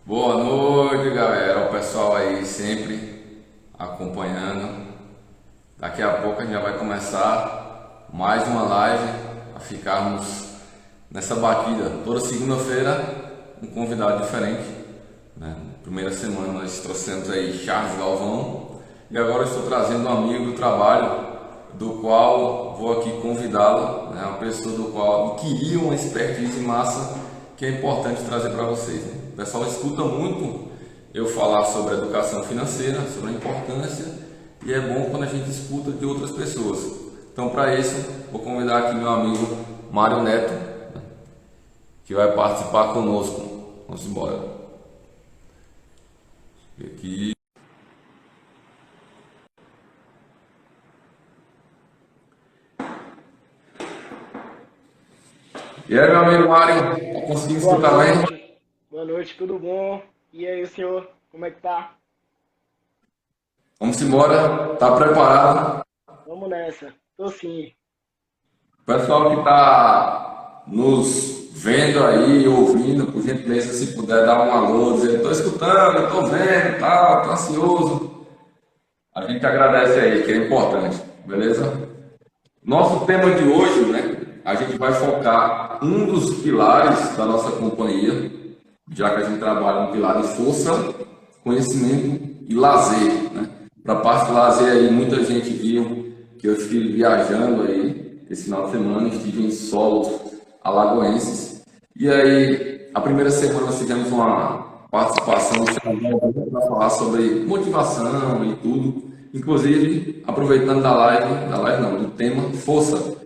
Boa noite, galera. O pessoal aí sempre acompanhando. Daqui a pouco a gente já vai começar mais uma live a ficarmos nessa batida. Toda segunda-feira um convidado diferente, né? Primeira semana nós trouxemos aí Charles Galvão e agora eu estou trazendo um amigo do trabalho do qual vou aqui convidá-lo, né? Uma pessoa do qual adquiriu uma expertise massa que é importante trazer para vocês, né? O pessoal escuta muito eu falar sobre educação financeira, sobre a importância, e é bom quando a gente escuta de outras pessoas. Então, para isso, vou convidar aqui meu amigo Mário Neto, que vai participar conosco. Vamos embora. Aqui. E aí, meu amigo Mário, tá conseguindo Boa escutar bem? noite, boa noite, tudo bom? E aí, senhor, como é que tá? Vamos embora. Tá preparado? Vamos nessa. Tô sim. O pessoal que está nos vendo aí, ouvindo, por gentileza, se puder dar um alô, dizer, estou escutando, estou vendo, tal, estou ansioso. A gente agradece aí, que é importante, beleza? Nosso tema de hoje, né? A gente vai focar um dos pilares da nossa companhia, já que a gente trabalha no pilar de força, conhecimento e lazer, né? Para a parte de lazer aí, muita gente viu que eu estive viajando aí esse final de semana, estive em solos alagoenses. E aí, a primeira semana nós fizemos uma participação para falar sobre motivação e tudo. Inclusive, aproveitando da live não, do tema força.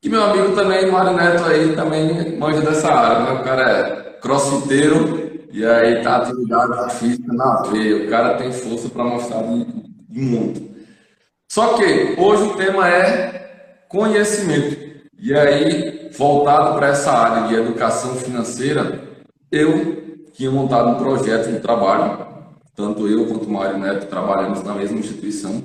E meu amigo também, Mário Neto aí, também manja dessa área, né? O cara é crossfiteiro e aí tá atividade física na veia. O cara tem força para mostrar de mundo. Só que hoje o tema é conhecimento. E aí, voltado para essa área de educação financeira, eu tinha montado um projeto de trabalho, tanto eu quanto o Mário Neto trabalhamos na mesma instituição.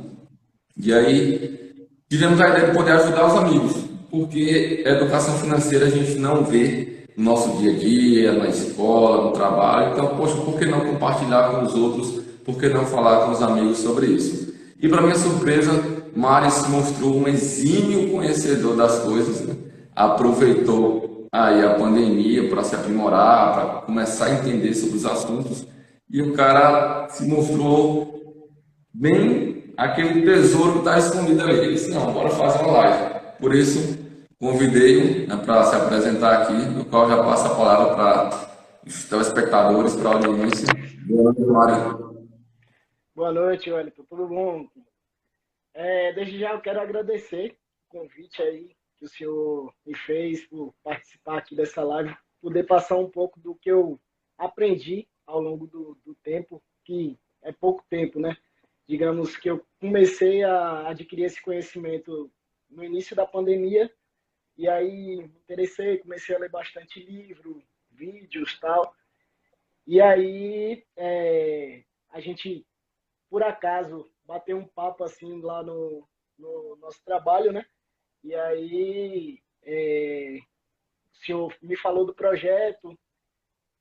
E aí, tivemos a ideia de poder ajudar os amigos, porque a educação financeira a gente não vê no nosso dia a dia, na escola, no trabalho. Então, poxa, por que não compartilhar com os outros? Por que não falar com os amigos sobre isso? E para minha surpresa, Mário se mostrou um exímio conhecedor das coisas, né? Aproveitou aí a pandemia para se aprimorar, para começar a entender sobre os assuntos. E o cara se mostrou bem aquele tesouro que está escondido ali. Ele disse, não, bora fazer uma live. Por isso, convidei-o, né, para se apresentar aqui, no qual já passo a palavra para os telespectadores, para a audiência. Boa noite, Mário. Boa noite, Wellington, tudo bom? Desde já eu quero agradecer o convite aí que o senhor me fez por participar aqui dessa live, poder passar um pouco do que eu aprendi ao longo do tempo, que é pouco tempo, né? Digamos que eu comecei a adquirir esse conhecimento no início da pandemia. E aí me interessei, comecei a ler bastante livro, vídeos tal. E aí a gente, por acaso, bateu um papo assim lá no nosso trabalho, né? E aí o senhor me falou do projeto,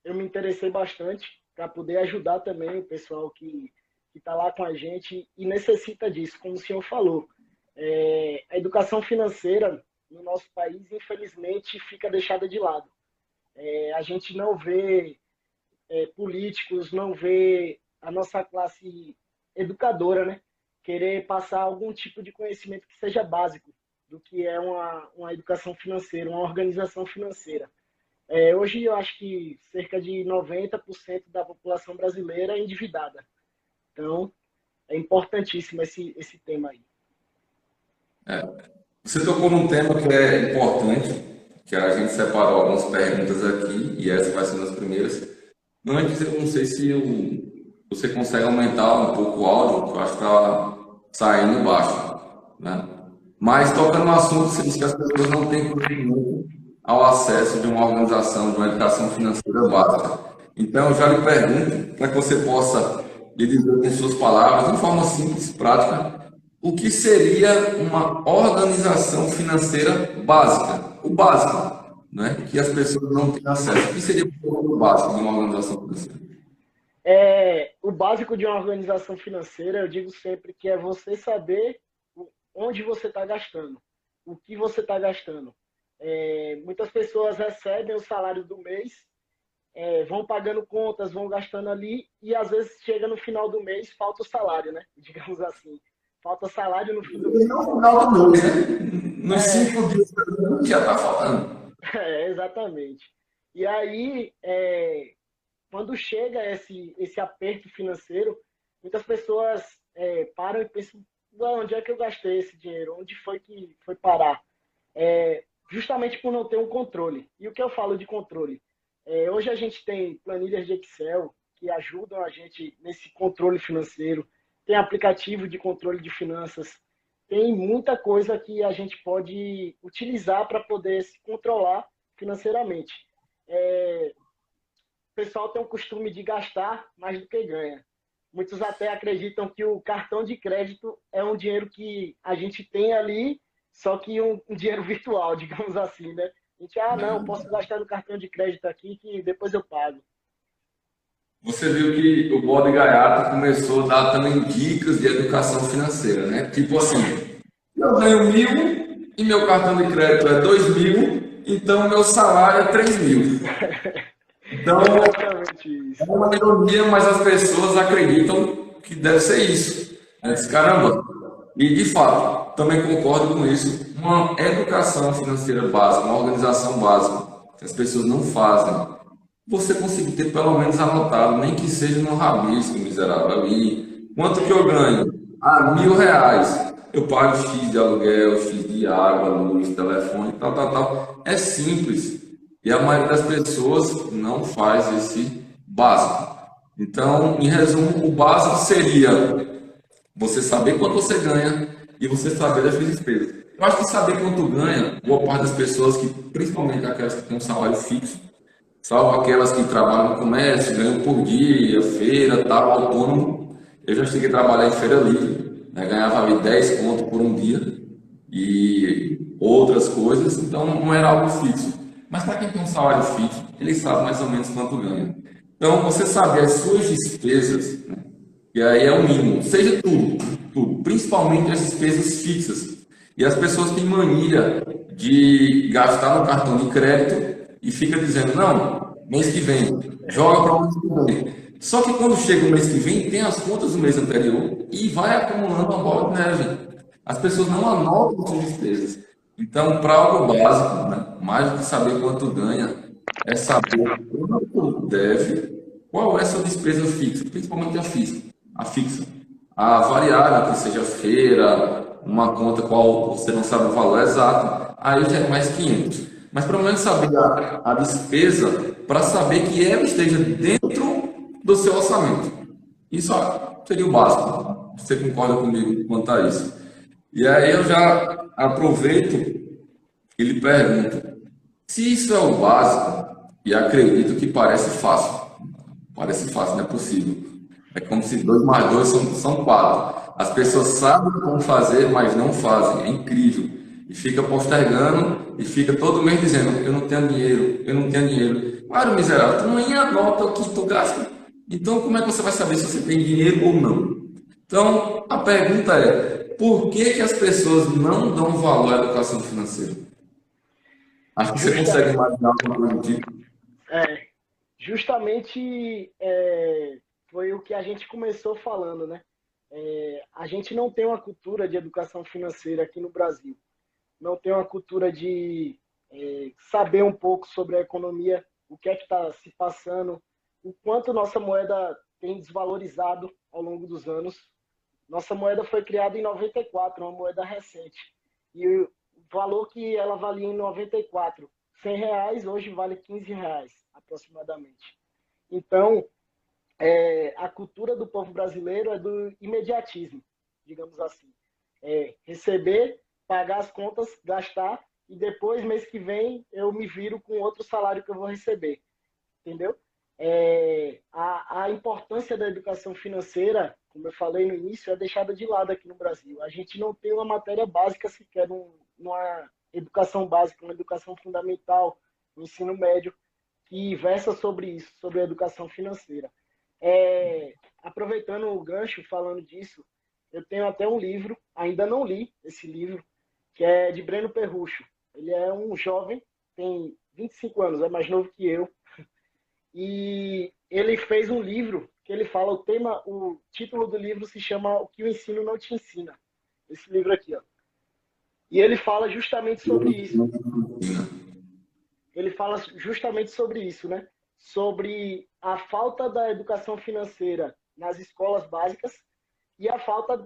eu me interessei bastante para poder ajudar também o pessoal que está lá com a gente e necessita disso, como o senhor falou. A educação financeira no nosso país, infelizmente, fica deixada de lado. A gente não vê políticos, não vê a nossa classe educadora, né, querer passar algum tipo de conhecimento que seja básico do que é uma educação financeira, uma organização financeira. Hoje eu acho que cerca de 90% da população brasileira é endividada. Então, é importantíssimo esse tema aí. Você tocou num tema que é importante, que a gente separou algumas perguntas aqui, e essa vai ser uma das primeiras. Antes, eu não sei se você consegue aumentar um pouco o áudio, que eu acho que está saindo baixo, né? Mas, tocando no assunto, você disse que as pessoas não têm conhecimento ao acesso de uma organização, de uma educação financeira básica. Então, eu já lhe pergunto, para que você possa lhe dizer com suas palavras, de forma simples, prática, o que seria uma organização financeira básica? O básico. né, que as pessoas não têm acesso. O que seria o básico de uma organização financeira? O básico de uma organização financeira, eu digo sempre que é você saber onde você está gastando, o que você está gastando. Muitas pessoas recebem o salário do mês, vão pagando contas, vão gastando ali, e às vezes chega no final do mês, falta o salário, né? Digamos assim. Falta salário no fim do E no mês. final do mês, né? Nos É, 5 dias já está falando. exatamente. E aí, quando chega esse aperto financeiro, muitas pessoas param e pensam, onde é que eu gastei esse dinheiro? Onde foi que foi parar? Justamente por não ter um controle. E o que eu falo de controle? Hoje a gente tem planilhas de Excel que ajudam a gente nesse controle financeiro, tem aplicativo de controle de finanças, tem muita coisa que a gente pode utilizar para poder se controlar financeiramente. O pessoal tem o costume de gastar mais do que ganha. Muitos até acreditam que o cartão de crédito é um dinheiro que a gente tem ali, só que um dinheiro virtual, digamos assim, né? A gente, não, posso gastar no cartão de crédito aqui que depois eu pago. Você viu que o Bode Gaiato começou a dar também dicas de educação financeira, né? Tipo assim, eu ganho 1.000 e meu cartão de crédito é 2.000, então meu salário é 3.000. Então, Exatamente é isso. uma ironia, mas as pessoas acreditam que deve ser isso. Eu disse, caramba. E, de fato, também concordo com isso. Uma educação financeira básica, uma organização básica, que as pessoas não fazem. Você conseguir ter pelo menos anotado, nem que seja no rabisco, miserável, ali. Quanto que eu ganho? R$ 1.000. Eu pago X de aluguel, X de água, luz, telefone, tal, tal, tal. É simples. E a maioria das pessoas não faz esse básico. Então, em resumo, o básico seria você saber quanto você ganha e você saber das suas despesas. Eu acho que saber quanto ganha, boa parte das pessoas, que principalmente aquelas que têm um salário fixo, salvo aquelas que trabalham no comércio, ganham por dia, feira, tal, autônomo. Eu já cheguei a trabalhar em feira livre, né, ganhava ali 10 conto por um dia e outras coisas, então não era algo fixo. Mas para quem tem um salário fixo, ele sabe mais ou menos quanto ganha. Então, você saber as suas despesas, né, e aí é o mínimo, seja tudo, tudo, principalmente as despesas fixas. E as pessoas têm mania de gastar no cartão de crédito e fica dizendo, não, mês que vem, joga para o mês que vem. Só que quando chega o mês que vem, tem as contas do mês anterior e vai acumulando uma bola de neve. As pessoas não anotam suas despesas. Então, para algo básico, né, mais do que saber quanto ganha, é saber quanto deve, qual é a sua despesa fixa, principalmente a fixa. A variável, que seja feira, uma conta qual você não sabe o valor exato, aí já é mais 500. Mas pelo menos saber a despesa para saber que ela esteja dentro do seu orçamento. Isso seria o básico. Você concorda comigo quanto a isso? E aí eu já aproveito e lhe pergunto, se isso é o básico, e acredito que parece fácil, não é possível. É como se 2 mais 2 são 4. As pessoas sabem como fazer, mas não fazem. É incrível. E fica postergando e fica todo mês dizendo: eu não tenho dinheiro, eu não tenho dinheiro. Claro, miserável, tu nem anota o que tu gasta. Então, como é que você vai saber se você tem dinheiro ou não? Então, a pergunta é: por que que as pessoas não dão valor à educação financeira? Acho que você Justa, consegue imaginar alguma coisa do tipo. é, justamente foi o que a gente começou falando, né? A gente não tem uma cultura de educação financeira aqui no Brasil. Não tem uma cultura de saber um pouco sobre a economia, o que é que está se passando, o quanto nossa moeda tem desvalorizado ao longo dos anos. Nossa moeda foi criada em 94, uma moeda recente. E o valor que ela valia em 94, R$ 100, hoje vale R$ 15, aproximadamente. Então, a cultura do povo brasileiro é do imediatismo, digamos assim. Receber, pagar as contas, gastar, e depois, mês que vem, eu me viro com outro salário que eu vou receber. Entendeu? A importância da educação financeira, como eu falei no início, é deixada de lado aqui no Brasil. A gente não tem uma matéria básica sequer numa educação básica, uma educação fundamental, no ensino médio, que versa sobre isso, sobre a educação financeira. Aproveitando o gancho, falando disso, eu tenho até um livro, ainda não li esse livro, que é de Breno Perrucho. Ele é um jovem, tem 25 anos, é mais novo que eu, e ele fez um livro que ele fala o título do livro se chama O que o ensino não te ensina. Esse livro aqui, ó. E ele fala justamente sobre isso. Ele fala justamente sobre isso, né? Sobre a falta da educação financeira nas escolas básicas e a falta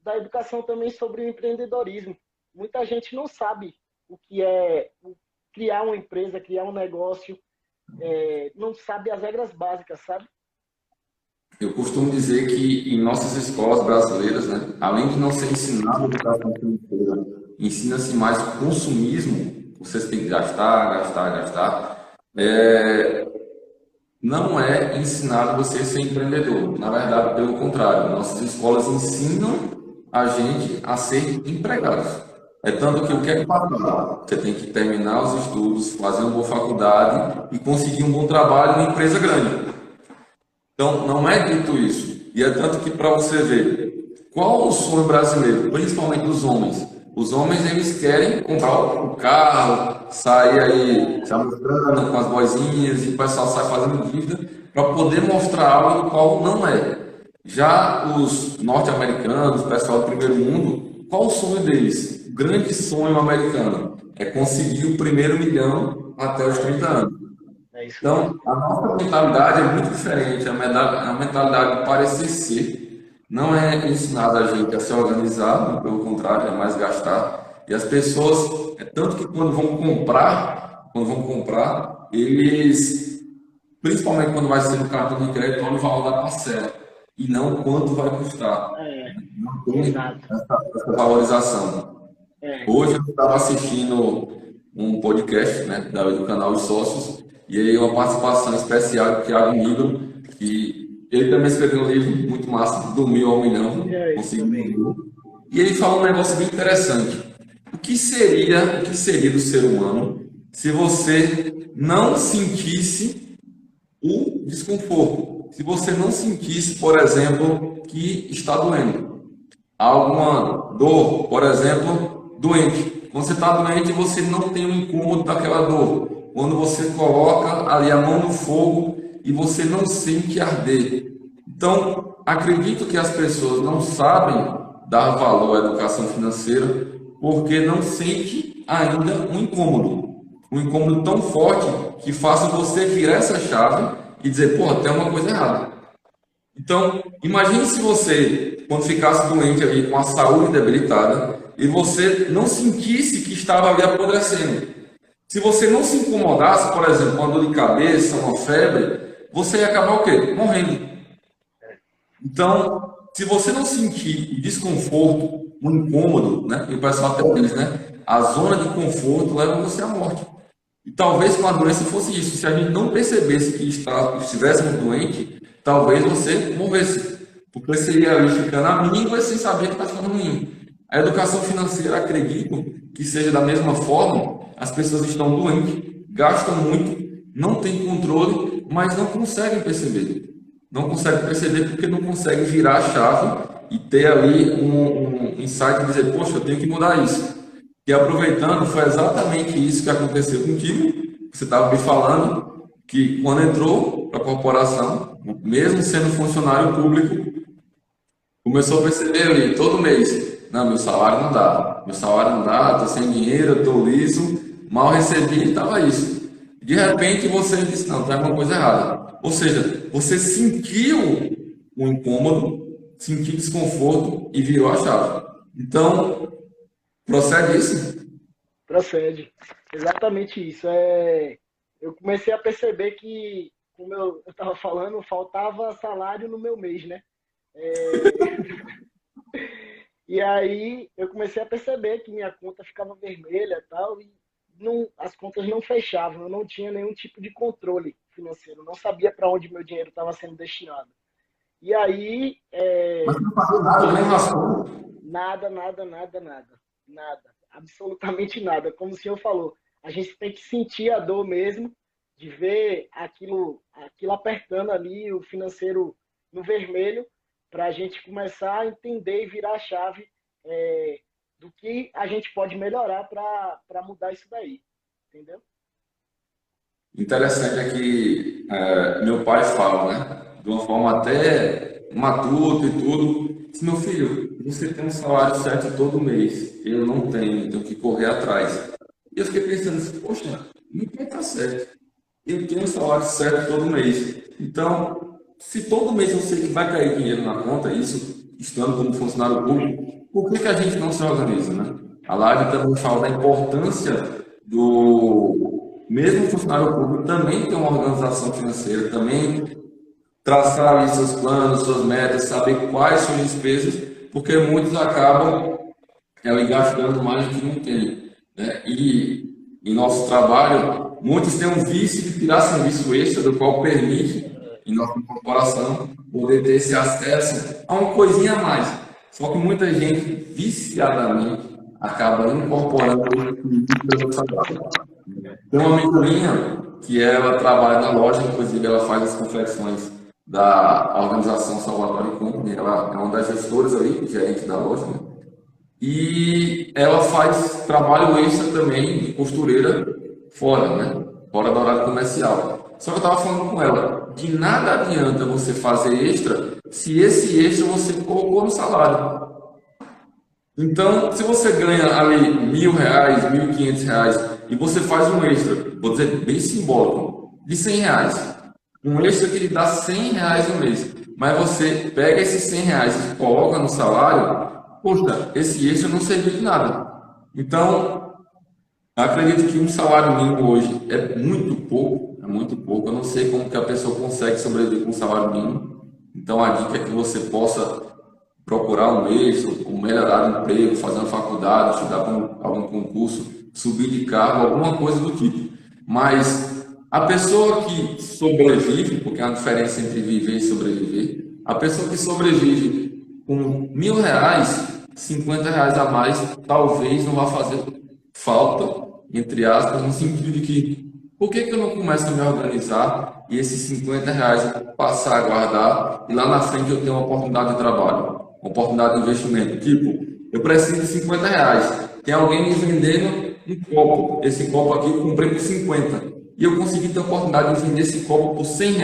da educação também sobre o empreendedorismo. Muita gente não sabe o que é criar uma empresa, criar um negócio, não sabe as regras básicas, sabe? Eu costumo dizer que em nossas escolas brasileiras, né, além de não ser ensinado educação financeira, ensina-se mais consumismo. Vocês têm que gastar, gastar, gastar. Não é ensinado você a ser empreendedor. Na verdade, pelo contrário, nossas escolas ensinam a gente a ser empregados. É tanto que o que é que passa? Você tem que terminar os estudos, fazer uma boa faculdade e conseguir um bom trabalho em uma empresa grande. Então, não é dito isso. E é tanto que para você ver, qual o sonho brasileiro, principalmente dos homens? Os homens, eles querem comprar o carro, sair aí se amostrando com as vozinhas, e o pessoal sai fazendo dívida para poder mostrar algo do qual não é. Já os norte-americanos, o pessoal do primeiro mundo, qual o sonho deles? O grande sonho americano é conseguir o primeiro milhão até os 30 anos. É isso Então, mesmo. a nossa mentalidade é muito diferente. A mentalidade de parecer ser não é ensinada a gente a se organizar, pelo contrário, é mais gastar. E as pessoas, é tanto que quando vão comprar, eles, principalmente quando vai ser no cartão de crédito, olham o valor da parcela e não quanto vai custar. Não tem Exato. essa valorização. Hoje eu estava assistindo um podcast, né, do canal Os Sócios, e aí uma participação especial do Thiago Nigro, que ele também escreveu um livro muito massa, do 1000 ao milhão, conseguiu. E ele fala um negócio bem interessante. O que seria do ser humano se você não sentisse o desconforto? Se você não sentisse, por exemplo, que está doendo? Alguma dor, por exemplo, doente. Quando você está doente, você não tem o incômodo daquela dor. Quando você coloca ali a mão no fogo e você não sente arder. Então, acredito que as pessoas não sabem dar valor à educação financeira porque não sente ainda um incômodo. Um incômodo tão forte que faça você virar essa chave e dizer, pô, tem uma coisa errada. Então, imagine se você, quando ficasse doente ali com a saúde debilitada, e você não sentisse que estava ali apodrecendo. Se você não se incomodasse, por exemplo, com uma dor de cabeça, uma febre, você ia acabar o quê? Morrendo. Então, se você não sentir desconforto, um incômodo, né? E o pessoal até diz, né? A zona de conforto leva você à morte. E talvez com a doença fosse isso. Se a gente não percebesse que estivéssemos doentes, talvez você morresse. Porque você iria ali ficando à míngua sem saber que está ficando ruim. A educação financeira, acredito que seja da mesma forma. As pessoas estão doentes, gastam muito, não têm controle, mas não conseguem perceber. Não conseguem perceber porque não conseguem virar a chave e ter ali um insight e dizer, poxa, eu tenho que mudar isso. E aproveitando, foi exatamente isso que aconteceu contigo. Você estava me falando que quando entrou para a corporação, mesmo sendo funcionário público, começou a perceber ali, todo mês, não, meu salário não dá, estou sem dinheiro, estou liso, mal recebi, estava isso. De repente você disse, não, tem alguma coisa errada. Ou seja, você sentiu um incômodo, sentiu desconforto e virou a chave. Então, procede isso? Procede. Exatamente isso. Eu comecei a perceber que, como eu estava falando, faltava salário no meu mês, né? E aí eu comecei a perceber que minha conta ficava vermelha e tal, e as contas não fechavam, eu não tinha nenhum tipo de controle financeiro, não sabia para onde meu dinheiro estava sendo destinado. E aí. Mas não fazia nada, nem raspou. Nada, nada, nada, nada. Nada. Absolutamente nada. Como o senhor falou, a gente tem que sentir a dor mesmo, de ver aquilo apertando ali, o financeiro no vermelho, para a gente começar a entender e virar a chave do que a gente pode melhorar para mudar isso daí, entendeu? Interessante é que meu pai fala, né? De uma forma até matuta e tudo. Diz, meu filho, você tem um salário certo todo mês. Eu não tenho que correr atrás. E eu fiquei pensando assim, poxa, não vai estar certo. Eu tenho um salário certo todo mês. Então, se todo mês eu sei que vai cair dinheiro na conta, isso estando como funcionário público, por que que a gente não se organiza, né? A live também fala da importância do mesmo funcionário público também ter uma organização financeira, também traçar ali seus planos, suas metas, saber quais são as despesas, porque muitos acabam gastando mais do que não tem, né? E em nosso trabalho, muitos têm um vício de tirar serviço extra, do qual permite, em nossa corporação, poder ter esse acesso a uma coisinha a mais. Só que muita gente, viciadamente, acaba incorporando isso pelo trabalho. Tem uma amiga minha que ela trabalha na loja, inclusive ela faz as confecções da organização Salvatore Company, ela é uma das gestoras ali, gerente da loja, né? E ela faz trabalho extra também de costureira fora, né? Fora do horário comercial. Só que eu estava falando com ela, de nada adianta você fazer extra se esse extra você colocou no salário. Então, se você ganha ali R$ 1.000, R$ 1.500 e você faz um extra, vou dizer bem simbólico, de R$ 100, um extra que lhe dá R$ 100 no mês, mas você pega esses R$ 100 e coloca no salário, poxa, esse extra não serviu de nada. Então, acredito que um salário mínimo hoje é muito pouco, é muito pouco. Eu não sei como que a pessoa consegue sobreviver com um salário mínimo. Então, a dica é que você possa procurar um extra, ou melhorar o emprego, fazer uma faculdade, estudar para algum concurso, subir de cargo, alguma coisa do tipo. Mas a pessoa que sobrevive, porque há uma diferença entre viver e sobreviver, a pessoa que sobrevive com R$ 1.000, R$ 50 a mais, talvez não vá fazer falta, entre aspas, no sentido de que por que eu não começo a me organizar e esses R$ 50 passar a guardar e lá na frente eu tenho uma oportunidade de trabalho, uma oportunidade de investimento? Tipo, eu preciso de R$ 50. Tem alguém me vendendo um copo. Esse copo aqui eu comprei por 50. E eu consegui ter a oportunidade de vender esse copo por R$ 100.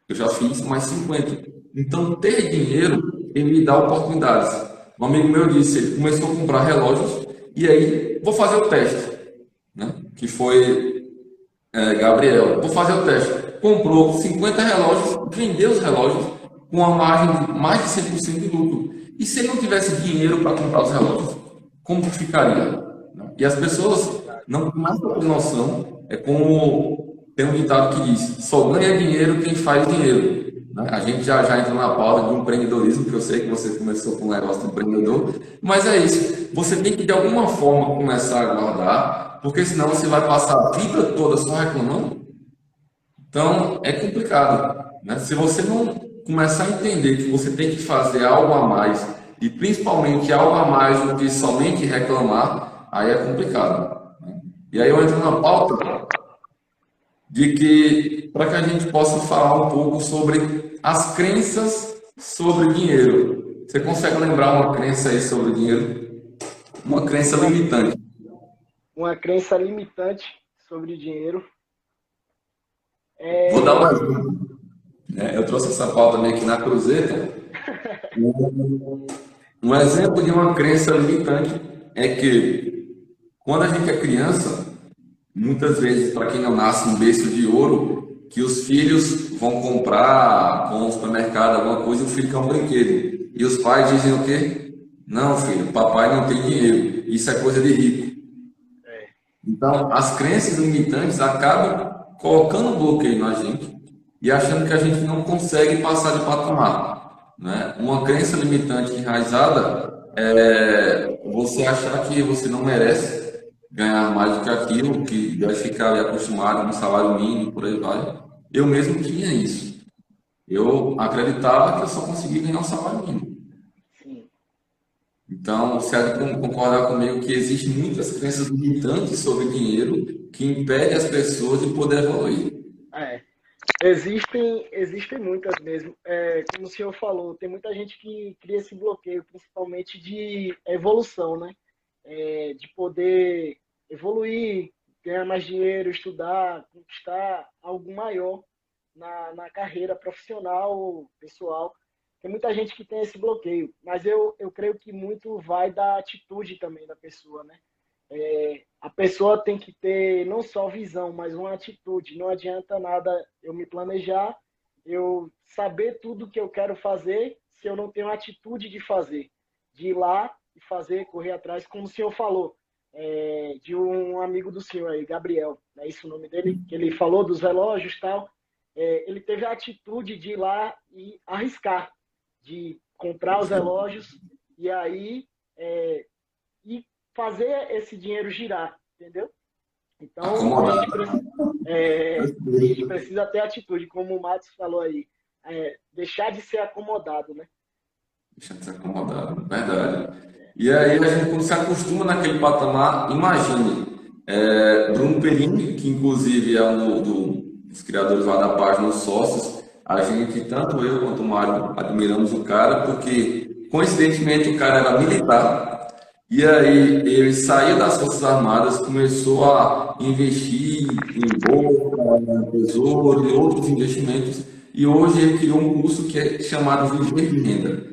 Eu já fiz mais 50. Então, ter dinheiro, ele me dá oportunidades. Um amigo meu disse, ele começou a comprar relógios e aí, vou fazer o teste, né? Que foi Gabriel, vou fazer o teste. Comprou 50 relógios, vendeu os relógios com uma margem de mais de 100% de lucro. E se ele não tivesse dinheiro para comprar os relógios, como que ficaria? E as pessoas não têm noção, é como tem um ditado que diz, só ganha dinheiro quem faz dinheiro. A gente já entra na pauta do empreendedorismo, que eu sei que você começou com o negócio do empreendedor, mas é isso, você tem que de alguma forma começar a guardar, porque senão você vai passar a vida toda só reclamando. Então é complicado, né? Se você não começar a entender que você tem que fazer algo a mais, e principalmente algo a mais do que somente reclamar, aí é complicado, né? E aí eu entro na pauta de que, para que a gente possa falar um pouco sobre as crenças sobre dinheiro. Você consegue lembrar uma crença aí sobre dinheiro? Uma crença limitante. Uma crença limitante sobre dinheiro. Vou dar um exemplo. Eu trouxe essa pauta meio que na cruzeta. Um exemplo de uma crença limitante é que, quando a gente é criança, muitas vezes, para quem não nasce em berço de ouro, que os filhos vão comprar com o supermercado alguma coisa e o filho quer um brinquedo. E os pais dizem o quê? Não, filho, papai não tem dinheiro. Isso é coisa de rico. Então, as crenças limitantes acabam colocando um bloqueio na gente e achando que a gente não consegue passar de patamar, né? Uma crença limitante enraizada é você achar que você não merece ganhar mais do que aquilo, que deve ficar ali acostumado no salário mínimo, por aí vai. Eu mesmo tinha isso. Eu acreditava que eu só conseguia ganhar um salário mínimo. Sim. Então, você há de concordar comigo que existem muitas crenças limitantes sobre dinheiro que impedem as pessoas de poder evoluir. É, existem muitas mesmo. Como o senhor falou, tem muita gente que cria esse bloqueio, principalmente de evolução, né? De poder evoluir, ganhar mais dinheiro, estudar, conquistar algo maior na carreira profissional, pessoal. Tem muita gente que tem esse bloqueio, mas eu creio que muito vai da atitude também da pessoa, né? A pessoa tem que ter não só visão, mas uma atitude. Não adianta nada eu me planejar, eu saber tudo que eu quero fazer, se eu não tenho a atitude de fazer, de ir lá e fazer, correr atrás, como o senhor falou, de um amigo do senhor aí, Gabriel, é isso o nome dele, que ele falou dos relógios e tal. Ele teve a atitude de ir lá e arriscar, de comprar os relógios e aí e fazer esse dinheiro girar, entendeu? Então, Acomodado. a gente precisa ter atitude, como o Matos falou aí, deixar de ser acomodado, né? Deixa de ser acomodado, verdade. E aí a gente quando se acostuma naquele patamar, imagine, Bruno Perini, que inclusive é um dos criadores lá da página Os Sócios, a gente, tanto eu quanto o Mário, admiramos o cara, porque coincidentemente o cara era militar, e aí ele saiu das Forças Armadas, começou a investir em bolsa, em tesouro e outros investimentos, e hoje ele criou um curso que é chamado Viver de Renda.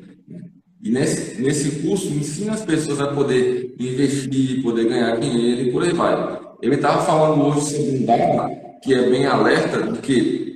E nesse curso ensina as pessoas a poder investir, poder ganhar dinheiro e por aí vai. Ele estava falando hoje sobre um dado que é bem alerta de que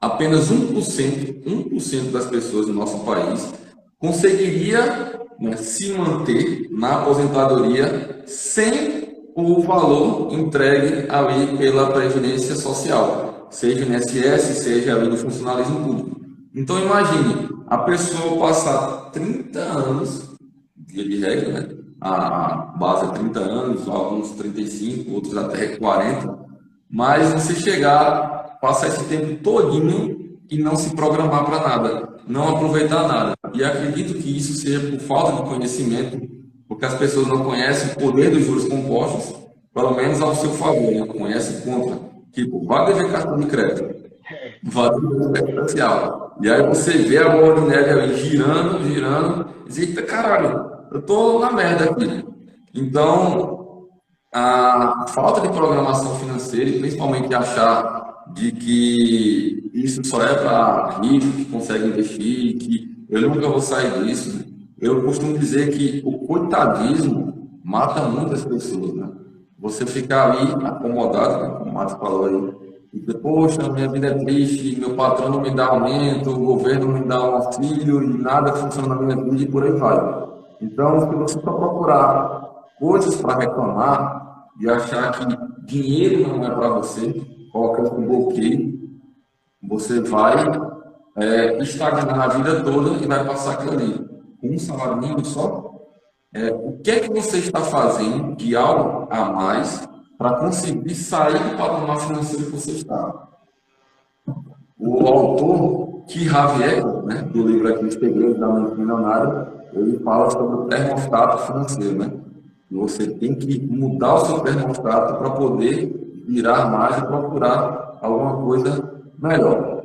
apenas 1% das pessoas do nosso país conseguiria, né, se manter na aposentadoria sem o valor entregue ali pela Previdência Social, seja no INSS, seja ali no funcionalismo público. Então imagine, a pessoa passar 30 anos, via de regra, né? A base é 30 anos, alguns 35, outros até 40, mas você chegar, passar esse tempo todinho e não se programar para nada, não aproveitar nada. E acredito que isso seja por falta de conhecimento, porque as pessoas não conhecem o poder dos juros compostos, pelo menos ao seu favor, né? Conhece contra. Tipo, vai dever cartão de crédito, vai dever especial. E aí você vê a bola de neve ali girando, girando, e diz, eita caralho, eu tô na merda aqui. Então, a falta de programação financeira, e principalmente achar de que isso só é para ricos que conseguem investir, que eu nunca vou sair disso, né? Eu costumo dizer que o coitadismo mata muitas pessoas, né? Você ficar ali acomodado, né, como o Marcos falou aí, e dizer, poxa, minha vida é triste, meu patrão não me dá aumento, o governo não me dá um auxílio e nada funciona na minha vida e por aí vai. Então, se você só procurar coisas para reclamar e achar que dinheiro não é para você, coloca um bloqueio, você vai estagnar a vida toda e vai passar aquilo ali. Com um salário mínimo só, o que é que você está fazendo de algo a mais para conseguir sair do patamar financeiro que você está? O autor Keith Ecker, né, do livro aqui, Os Segredos da Mente Milionária, ele fala sobre o termostato financeiro, né? E você tem que mudar o seu termostato para poder virar mais e procurar alguma coisa melhor.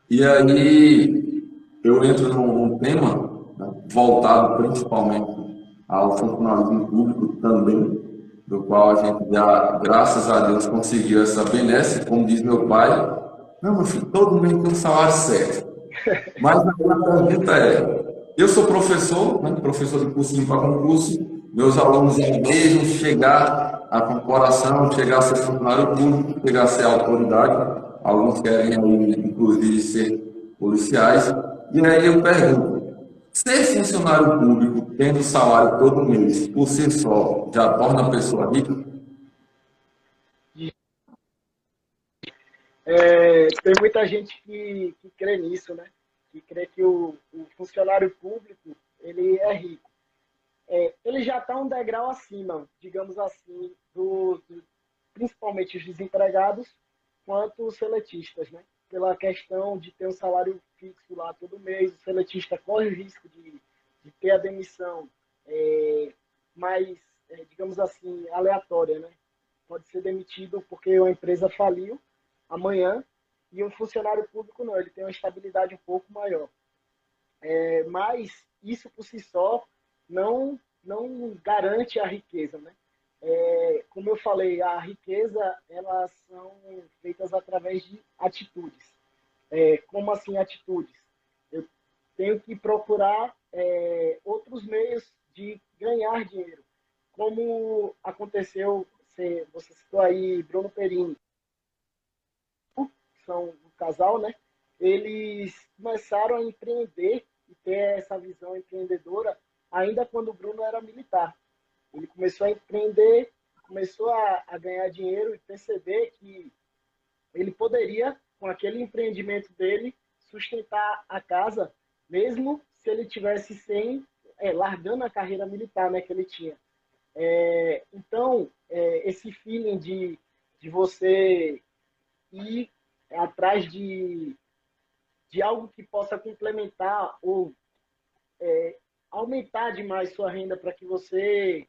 E aí eu entro num tema, né, voltado principalmente ao funcionalismo público também, do qual a gente já, graças a Deus, conseguiu essa benesse, como diz meu pai. Não, meu filho, todo mundo tem um salário certo. Mas a pergunta é: eu sou professor, né, professor de cursinho para concurso, meus alunos almejam chegar à corporação, chegar a ser funcionário público, chegar a ser autoridade, alguns querem, inclusive, ser policiais. E aí eu pergunto: ser funcionário público, tendo salário todo mês, por si só, já torna a pessoa rica? Tem muita gente que crê nisso, né? Que crê que o funcionário público ele é rico. Ele já está um degrau acima, digamos assim, principalmente os desempregados, quanto os seletistas, né? Pela questão de ter um salário fixo lá todo mês, o seletista corre o risco de ter a demissão mais, digamos assim, aleatória, né? Pode ser demitido porque uma empresa faliu amanhã e um funcionário público não, ele tem uma estabilidade um pouco maior. Mas isso por si só não garante a riqueza, né? Como eu falei, a riqueza elas são feitas através de atitudes. Como assim atitudes? Eu tenho que procurar outros meios de ganhar dinheiro, como aconteceu, você citou aí Bruno Perini, são um casal, né? Eles começaram a empreender e ter essa visão empreendedora ainda quando o Bruno era militar. Ele começou a empreender, começou a ganhar dinheiro e perceber que ele poderia, com aquele empreendimento dele, sustentar a casa, mesmo se ele tivesse largando a carreira militar, né, que ele tinha. Então, esse feeling de você ir atrás de algo que possa complementar ou aumentar demais sua renda para que você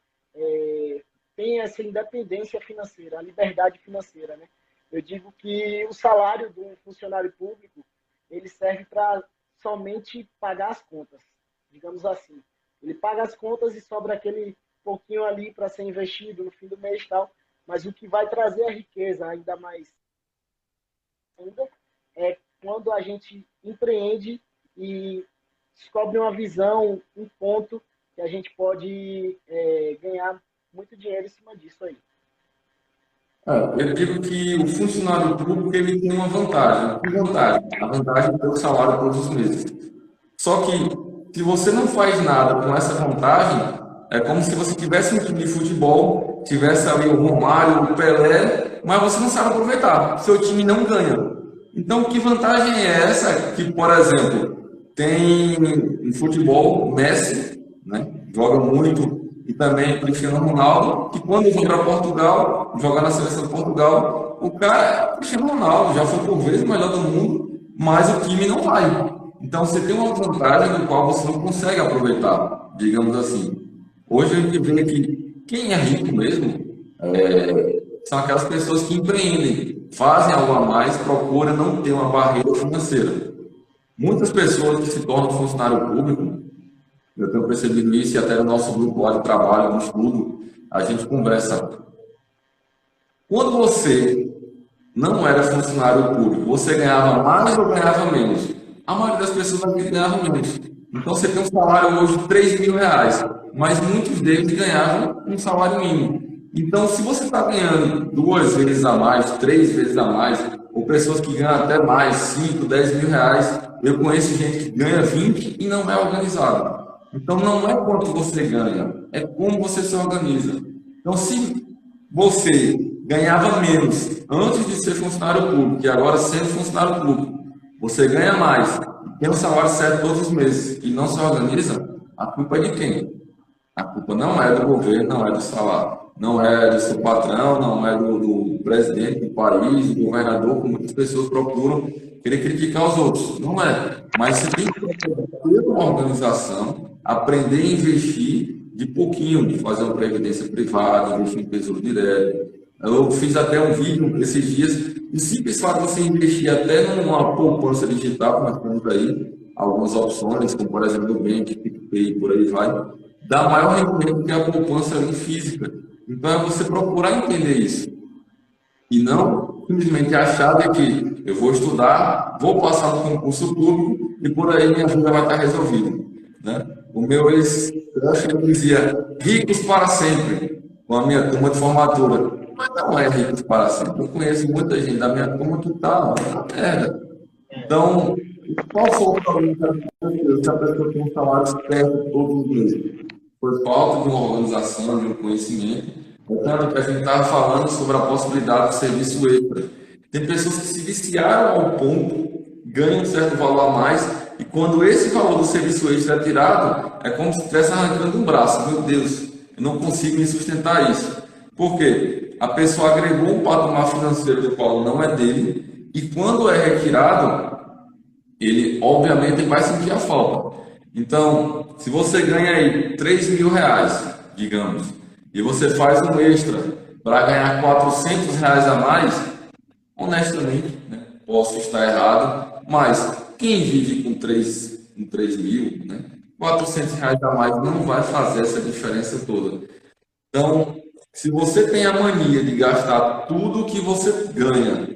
tenha essa independência financeira, a liberdade financeira, né? Eu digo que o salário de um funcionário público ele serve para somente pagar as contas, digamos assim. Ele paga as contas e sobra aquele pouquinho ali para ser investido no fim do mês e tal, mas o que vai trazer a riqueza ainda mais ainda é quando a gente empreende e descobre uma visão, um ponto que a gente pode ganhar muito dinheiro em cima disso aí. Eu digo que o funcionário público ele tem uma vantagem. Que vantagem? A vantagem é ter o salário todos os meses. Só que se você não faz nada com essa vantagem, é como se você tivesse um time de futebol, tivesse ali o Romário, o Pelé, mas você não sabe aproveitar. Seu time não ganha. Então, que vantagem é essa que, por exemplo, tem no futebol Messi, né? Joga muito, e também Cristiano Ronaldo, que quando vem para Portugal, joga na seleção de Portugal, o cara é Cristiano Ronaldo, já foi por vezes o melhor do mundo, mas o time não vai. Então você tem uma vantagem no qual você não consegue aproveitar, digamos assim. Hoje a gente vê que quem é rico mesmo são aquelas pessoas que empreendem, fazem algo a mais, procuram não ter uma barreira financeira. Muitas pessoas que se tornam funcionário público, eu tenho percebido isso e até no nosso grupo lá de trabalho, no estudo, a gente conversa. Quando você não era funcionário público, você ganhava mais ou ganhava menos? A maioria das pessoas aqui ganhava menos. Então você tem um salário hoje de R$ 3.000, mas muitos deles ganhavam um salário mínimo. Então, se você está ganhando 2 vezes a mais, 3 vezes a mais, ou pessoas que ganham até mais, 5, 10 mil reais, eu conheço gente que ganha 20 e não é organizado. Então, não é quanto você ganha, é como você se organiza. Então, se você ganhava menos antes de ser funcionário público, e agora sendo funcionário público, você ganha mais, tem um salário certo todos os meses e não se organiza, a culpa é de quem? A culpa não é do governo, não é do salário, não é do seu patrão, não é do presidente do país, do governador, como muitas pessoas procuram querer criticar os outros. Não é. Mas você tem que ter uma organização, aprender a investir de pouquinho, de fazer uma previdência privada, investir em tesouro direto. Eu fiz até um vídeo esses dias, e simples fato de você investir até numa poupança digital, como nós temos aí, algumas opções, como por exemplo o Nubank, PicPay, por aí vai, dá maior rendimento que a poupança ali física. Então é você procurar entender isso. E não simplesmente achar de que eu vou estudar, vou passar no concurso público e por aí minha vida vai estar resolvida. Né? O meu ex-chefe dizia ricos para sempre, com a minha turma de formatura. Mas não é ricos para sempre. Eu conheço muita gente da minha turma que está na merda. Então, qual foi o problema que a pessoa tem um salário certo todos os meses? Por falta de uma organização, de um conhecimento. Portanto, a gente estava falando sobre a possibilidade de serviço extra. Tem pessoas que se viciaram ao ponto, ganham um certo valor a mais, e quando esse valor do serviço extra é tirado, é como se estivesse arrancando um braço. Meu Deus, eu não consigo me sustentar isso. Por quê? A pessoa agregou um patamar financeiro do qual não é dele, e quando é retirado, ele obviamente vai sentir a falta. Então, se você ganha aí R$ 3.000, digamos, e você faz um extra para ganhar R$ 400 a mais, honestamente, né, posso estar errado, mas quem vive com 3 mil, né, R$ 400 a mais não vai fazer essa diferença toda. Então, se você tem a mania de gastar tudo que você ganha,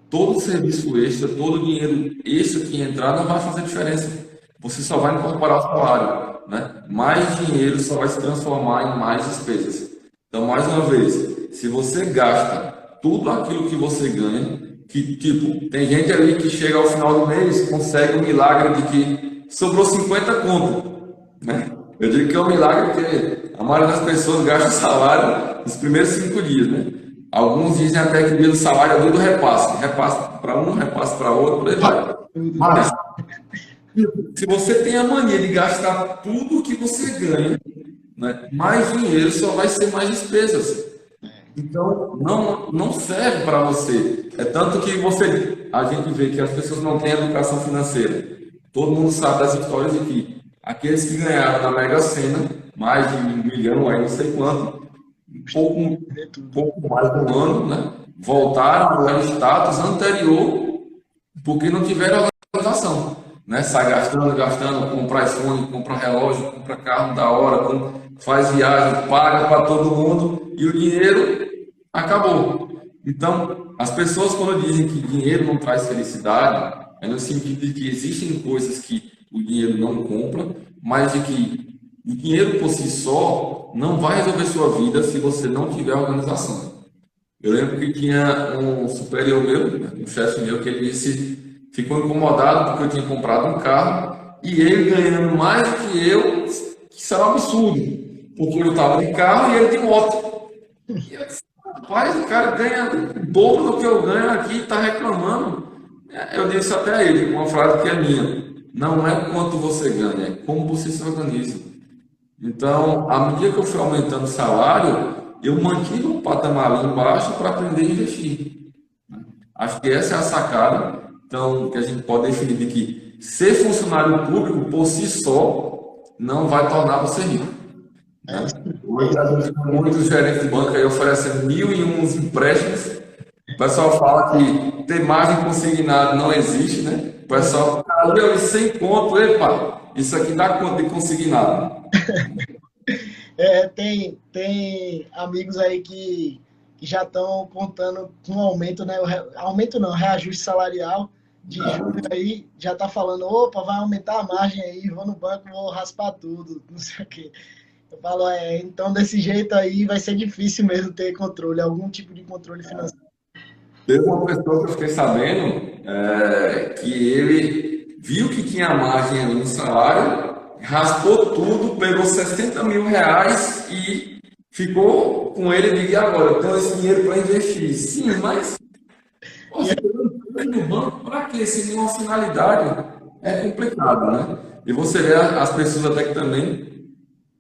todo serviço extra, todo dinheiro extra que entrar não vai fazer diferença. Você só vai incorporar o salário, né? Mais dinheiro só vai se transformar em mais despesas. Então, mais uma vez, se você gasta tudo aquilo que você ganha, que tipo, tem gente ali que chega ao final do mês, consegue o milagre de que sobrou 50 conto, né? Eu digo que é um milagre porque a maioria das pessoas gasta o salário nos primeiros 5 dias, né? Alguns dizem até que o dia do salário é o dia do repasse. Repasse para um, repasse para outro, por aí vai. Mas, se você tem a mania de gastar tudo que você ganha, né, mais dinheiro só vai ser mais despesas. Então, não serve para você. É tanto que a gente vê que as pessoas não têm educação financeira. Todo mundo sabe das histórias de que aqueles que ganharam na Mega Sena, mais de 1 milhão, aí não sei quanto, pouco mais de um ano, né, voltaram ao status anterior porque não tiveram organização. Né? Sai gastando, compra iPhone, compra relógio, compra carro da hora, faz viagem, paga para todo mundo e o dinheiro acabou. Então, as pessoas quando dizem que dinheiro não traz felicidade, é no sentido de que existem coisas que o dinheiro não compra, mas de que o dinheiro por si só não vai resolver sua vida se você não tiver organização. Eu lembro que tinha um superior meu, um chefe meu, que ele disse, ficou incomodado porque eu tinha comprado um carro e ele ganhando mais do que eu, que isso era um absurdo, porque eu estava de carro e ele de moto. E eu disse, rapaz, o cara ganha o dobro do que eu ganho aqui e está reclamando. Eu disse até a ele, uma frase que é minha, não é quanto você ganha, é como você se organiza. Então, à medida que eu fui aumentando o salário, eu mantive um patamar ali embaixo para aprender a investir. Acho que essa é a sacada. Então, que a gente pode definir de que ser funcionário público por si só não vai tornar você rico. Né? Hoje a gente tem muitos gerentes de banco aí oferecendo 1.001 empréstimos. O pessoal fala que ter margem consignada não existe, né? O pessoal, eu 100 conto, epa, isso aqui dá quanto de consignado? Tem amigos aí que já estão contando com aumento, né? Aumento não, reajuste salarial de julho aí, já tá falando, opa, vai aumentar a margem aí, vou no banco, vou raspar tudo, não sei o quê. Eu falo, então desse jeito aí vai ser difícil mesmo ter controle, algum tipo de controle financeiro. Teve uma pessoa que eu fiquei sabendo que ele viu que tinha margem ali no salário, raspou tudo, pegou R$ 60.000 e ficou com ele e agora eu tenho esse dinheiro para investir. Sim, mas você no banco, para quê? Se nenhuma finalidade é complicado, né? E você vê as pessoas até que também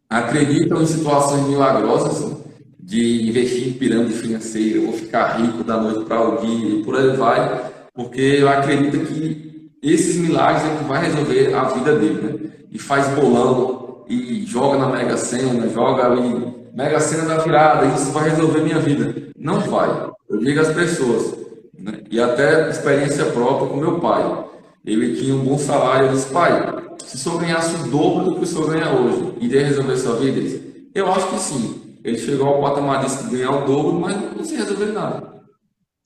acreditam em situações milagrosas, né? De investir em pirâmide financeira, vou ficar rico da noite para o dia e por aí vai, porque eu acredito que esses milagres é que vai resolver a vida dele, né? E faz bolão e joga na Mega Sena, joga ali, Mega Sena da virada, isso vai resolver minha vida. Não vai. Eu digo às pessoas, né? E até experiência própria com meu pai. Ele tinha um bom salário, eu disse, pai, se o senhor ganhasse o dobro do que o senhor ganha hoje, iria resolver sua vida? Ele disse, eu acho que sim. Ele chegou ao patamar de ganhar o dobro, mas não se resolveu nada.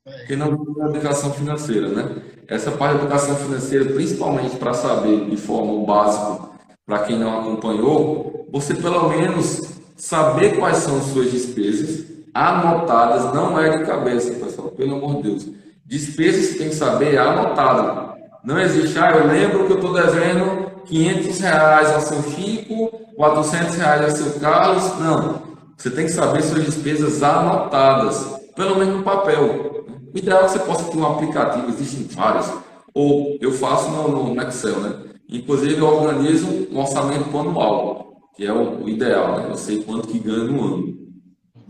Porque não tem educação financeira, né? Essa parte da educação financeira, principalmente para saber de forma básica, para quem não acompanhou, você pelo menos saber quais são suas despesas, anotadas, não é de cabeça, pessoal, pelo amor de Deus. Despesas que tem que saber é anotado. Não existe, eu lembro que eu estou devendo R$ 500 ao seu Chico, R$ 400 ao seu Carlos. Não. Você tem que saber suas despesas anotadas, pelo menos no papel. O ideal é que você possa ter um aplicativo, existem vários, ou eu faço no Excel, né? Inclusive eu organizo um orçamento anual, que é o ideal, né? Eu sei quanto que ganho no ano.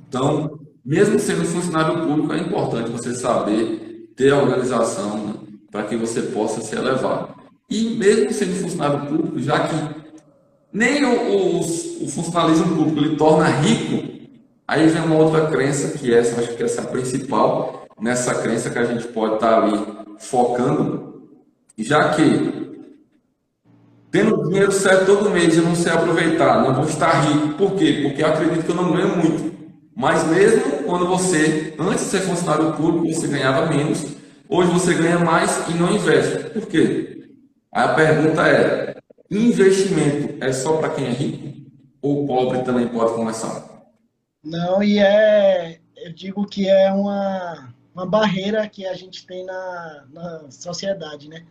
Então, mesmo sendo funcionário público, é importante você saber ter a organização, né? Para que você possa se elevar. E mesmo sendo funcionário público, já que nem o funcionalismo público ele torna rico, aí vem uma outra crença, que essa, acho que essa é a principal, nessa crença que a gente pode estar ali focando, já que tendo dinheiro certo todo mês, eu não sei aproveitar, não vou estar rico. Por quê? Porque eu acredito que eu não ganho muito. Mas mesmo quando você, antes de ser funcionário público, você ganhava menos, hoje você ganha mais e não investe. Por quê? Aí a pergunta é, investimento é só para quem é rico? Ou o pobre também pode começar? Não, eu digo que é uma barreira que a gente tem na sociedade, né?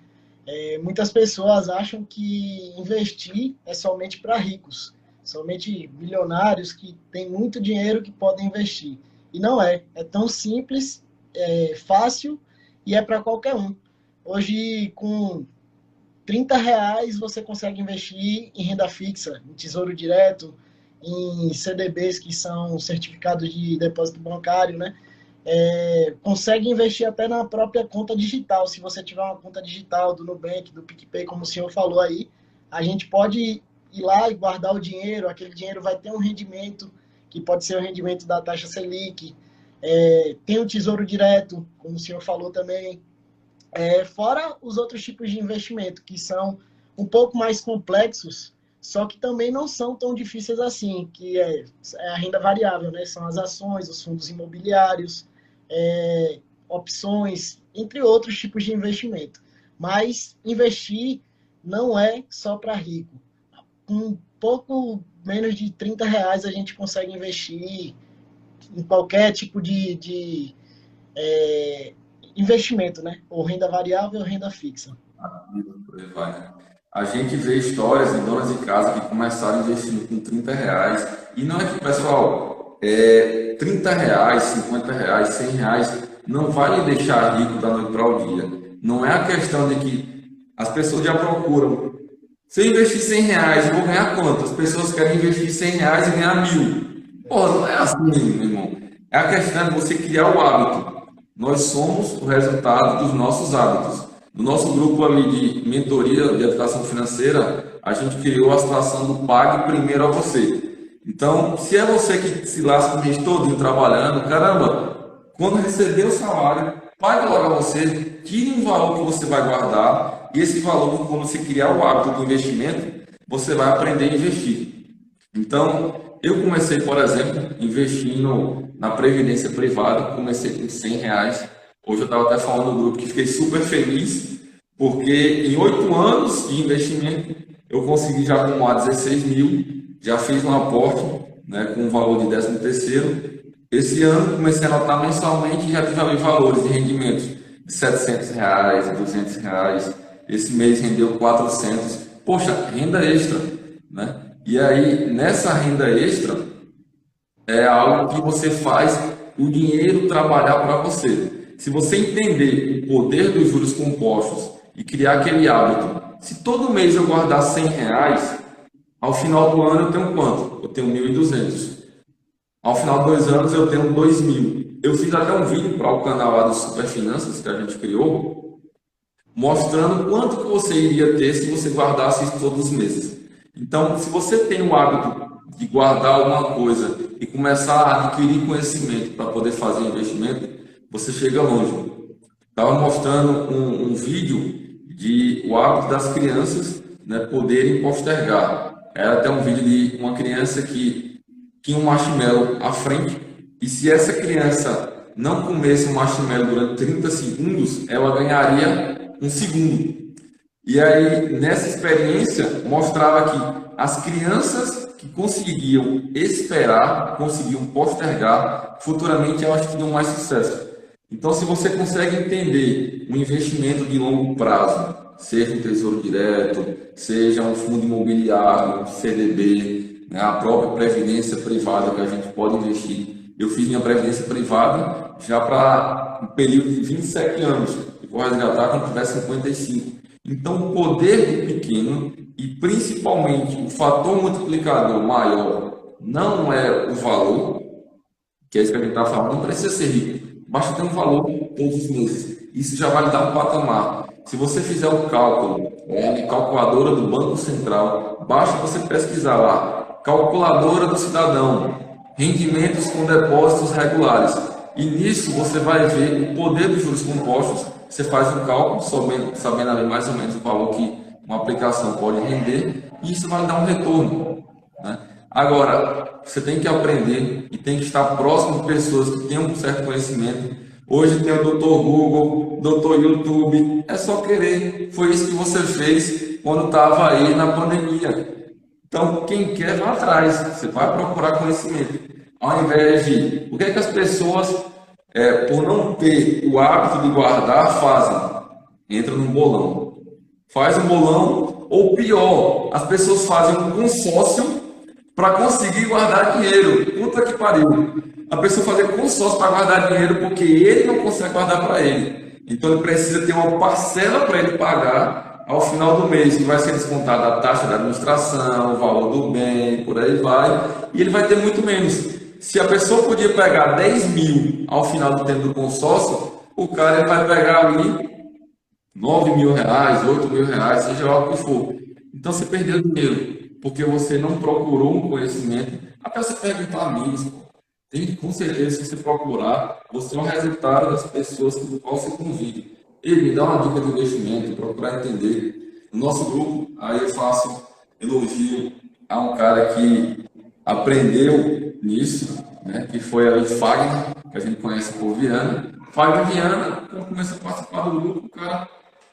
Muitas pessoas acham que investir é somente para ricos, somente bilionários que têm muito dinheiro que podem investir. E não é. É tão simples, fácil e é para qualquer um. Hoje, com R$ 30 você consegue investir em renda fixa, em tesouro direto, em CDBs, que são certificados de depósito bancário, né? Consegue investir até na própria conta digital. Se você tiver uma conta digital do Nubank, do PicPay, como o senhor falou aí, a gente pode ir lá e guardar o dinheiro. Aquele dinheiro vai ter um rendimento, que pode ser o rendimento da taxa Selic. Tem o tesouro direto, como o senhor falou também. Fora os outros tipos de investimento, que são um pouco mais complexos, só que também não são tão difíceis assim, que é a renda variável, né? São as ações, os fundos imobiliários, opções, entre outros tipos de investimento. Mas investir não é só para rico. Com um pouco menos de R$ 30 a gente consegue investir em qualquer tipo de investimento, né? Ou renda variável ou renda fixa. Por aí vai, né? A gente vê histórias de donas de casa que começaram investindo com R$ 30. E não é que, pessoal, R$ 30, R$ 50, R$ 100 não vai lhe deixar rico da noite para o dia. Não é a questão de que as pessoas já procuram. Se eu investir R$ 100, eu vou ganhar quanto? As pessoas querem investir R$ 100 e ganhar 1.000. Pô, não é assim, meu irmão. É a questão de você criar o hábito. Nós somos o resultado dos nossos hábitos. No nosso grupo ali de mentoria de educação financeira, a gente criou a situação do pague primeiro a você. Então, se é você que se lasca o mês todo trabalhando, caramba, quando receber o salário, pague logo a você, tire um valor que você vai guardar, e esse valor, quando você criar o hábito do investimento, você vai aprender a investir. Então, eu comecei, por exemplo, investindo na previdência privada, comecei com R$ 100. Hoje eu estava até falando no grupo que fiquei super feliz, porque em 8 anos de investimento eu consegui já acumular 16 mil, já fiz um aporte, né, com um valor de 13º. Esse ano comecei a anotar mensalmente e já tive ali valores de rendimentos de R$ 700, R$ 200. Esse mês rendeu 400. Poxa, renda extra, né? E aí, nessa renda extra, é algo que você faz o dinheiro trabalhar para você. Se você entender o poder dos juros compostos e criar aquele hábito, se todo mês eu guardar R$ 100, ao final do ano eu tenho quanto? Eu tenho 1.200. Ao final de 2 anos eu tenho 2.000. Eu fiz até um vídeo para o canal lá do Super Finanças que a gente criou, mostrando quanto que você iria ter se você guardasse isso todos os meses. Então, se você tem o hábito de guardar alguma coisa e começar a adquirir conhecimento para poder fazer investimento, você chega longe. Estava mostrando um vídeo de o hábito das crianças, né, poderem postergar. Era até um vídeo de uma criança que tinha um marshmallow à frente, e se essa criança não comesse um marshmallow durante 30 segundos, ela ganharia um segundo. E aí, nessa experiência, mostrava que as crianças que conseguiam esperar, conseguiam postergar, futuramente elas tinham mais sucesso. Então, se você consegue entender um investimento de longo prazo, seja um tesouro direto, seja um fundo imobiliário, um CDB, né, a própria previdência privada que a gente pode investir. Eu fiz minha previdência privada já para um período de 27 anos, e vou resgatar quando tiver 55. Então, o poder do pequeno e principalmente o fator multiplicador maior não é o valor, que é isso que a gente está falando, não precisa ser rico, basta ter um valor todos os meses. Isso já vai dar um patamar. Se você fizer o cálculo, calculadora do Banco Central, basta você pesquisar lá, calculadora do cidadão, rendimentos com depósitos regulares. E nisso você vai ver o poder dos juros compostos. Você faz o cálculo, sabendo ali mais ou menos o valor que uma aplicação pode render, e isso vai dar um retorno, né? Agora, você tem que aprender e tem que estar próximo de pessoas que têm um certo conhecimento. Hoje tem o Dr. Google, Dr. YouTube, é só querer. Foi isso que você fez quando estava aí na pandemia. Então, quem quer, vai atrás. Você vai procurar conhecimento. Ao invés de... O que é que as pessoas, por não ter o hábito de guardar, fazem? Entra num bolão. Faz um bolão, ou pior, as pessoas fazem um consórcio para conseguir guardar dinheiro. Puta que pariu. A pessoa fazer consórcio para guardar dinheiro porque ele não consegue guardar para ele. Então ele precisa ter uma parcela para ele pagar ao final do mês, que vai ser descontada a taxa da administração, o valor do bem, por aí vai, e ele vai ter muito menos. Se a pessoa podia pegar 10 mil ao final do tempo do consórcio, o cara vai pegar ali 9 mil reais, 8 mil reais, seja lá o que for. Então você perdeu dinheiro, porque você não procurou um conhecimento. Até você perguntar a amigos, tem com certeza, se você procurar, você é um resultado das pessoas com qual você convive. Ele me dá uma dica de investimento, procurar entender. No nosso grupo, aí eu faço elogio a um cara que aprendeu nisso, né, que foi aí Fagner, que a gente conhece por Viana. Fagner Viana, quando começou a participar do grupo, o cara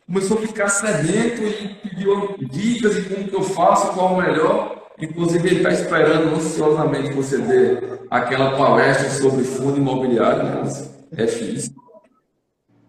começou a ficar sedento e pediu dicas de como que eu faço, qual o melhor. Inclusive, ele está esperando ansiosamente que você dê aquela palestra sobre fundo imobiliário, né, FIs.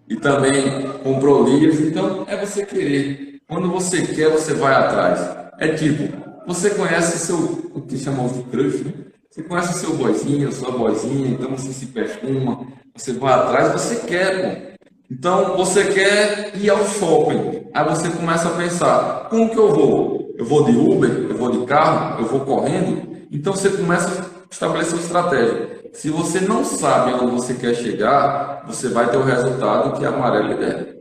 E também comprou livros. Então, é você querer. Quando você quer, você vai atrás. É tipo, você conhece o que chamamos de crush, né? Você conhece o seu boyzinho, a sua boyzinha, então você se perfuma, você vai atrás, você quer, pô. Então, você quer ir ao shopping. Aí você começa a pensar, como que eu vou? Eu vou de Uber? Eu vou de carro? Eu vou correndo? Então, você começa a estabelecer uma estratégia. Se você não sabe onde você quer chegar, você vai ter o resultado que a maré lhe der.